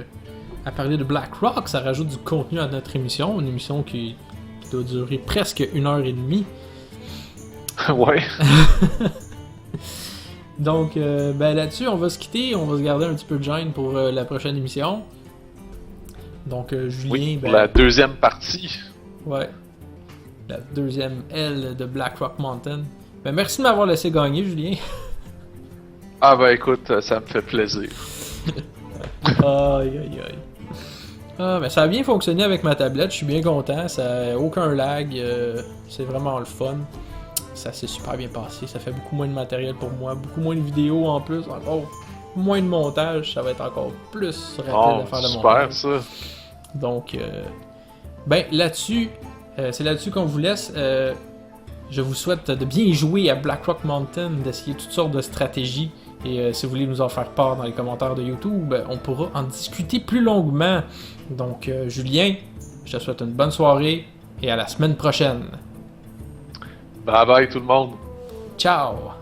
à parler de BlackRock. Ça rajoute du contenu à notre émission. Une émission qui doit durer presque 1h30. Ouais. Donc, ben là-dessus, on va se quitter. On va se garder un petit peu de gêne pour la prochaine émission. Donc, Julien, Oui, pour ben, la deuxième partie. ouais. La deuxième L de BlackRock Mountain. Ben, merci de m'avoir laissé gagner, Julien. Ah ben écoute, ça me fait plaisir. Aïe, aïe, aïe. Ah, ben ça a bien fonctionné avec ma tablette, je suis bien content, ça a aucun lag, c'est vraiment le fun. Ça s'est super bien passé, ça fait beaucoup moins de matériel pour moi, beaucoup moins de vidéos en plus, encore moins de montage, ça va être encore plus rapide Oh, à faire le super montage. ça. Donc, ben là-dessus, c'est là-dessus qu'on vous laisse. Je vous souhaite de bien jouer à BlackRock Mountain, d'essayer toutes sortes de stratégies. Et si vous voulez nous en faire part dans les commentaires de YouTube, on pourra en discuter plus longuement. Donc, Julien, je te souhaite une bonne soirée et à la semaine prochaine. Bye bye tout le monde. Ciao!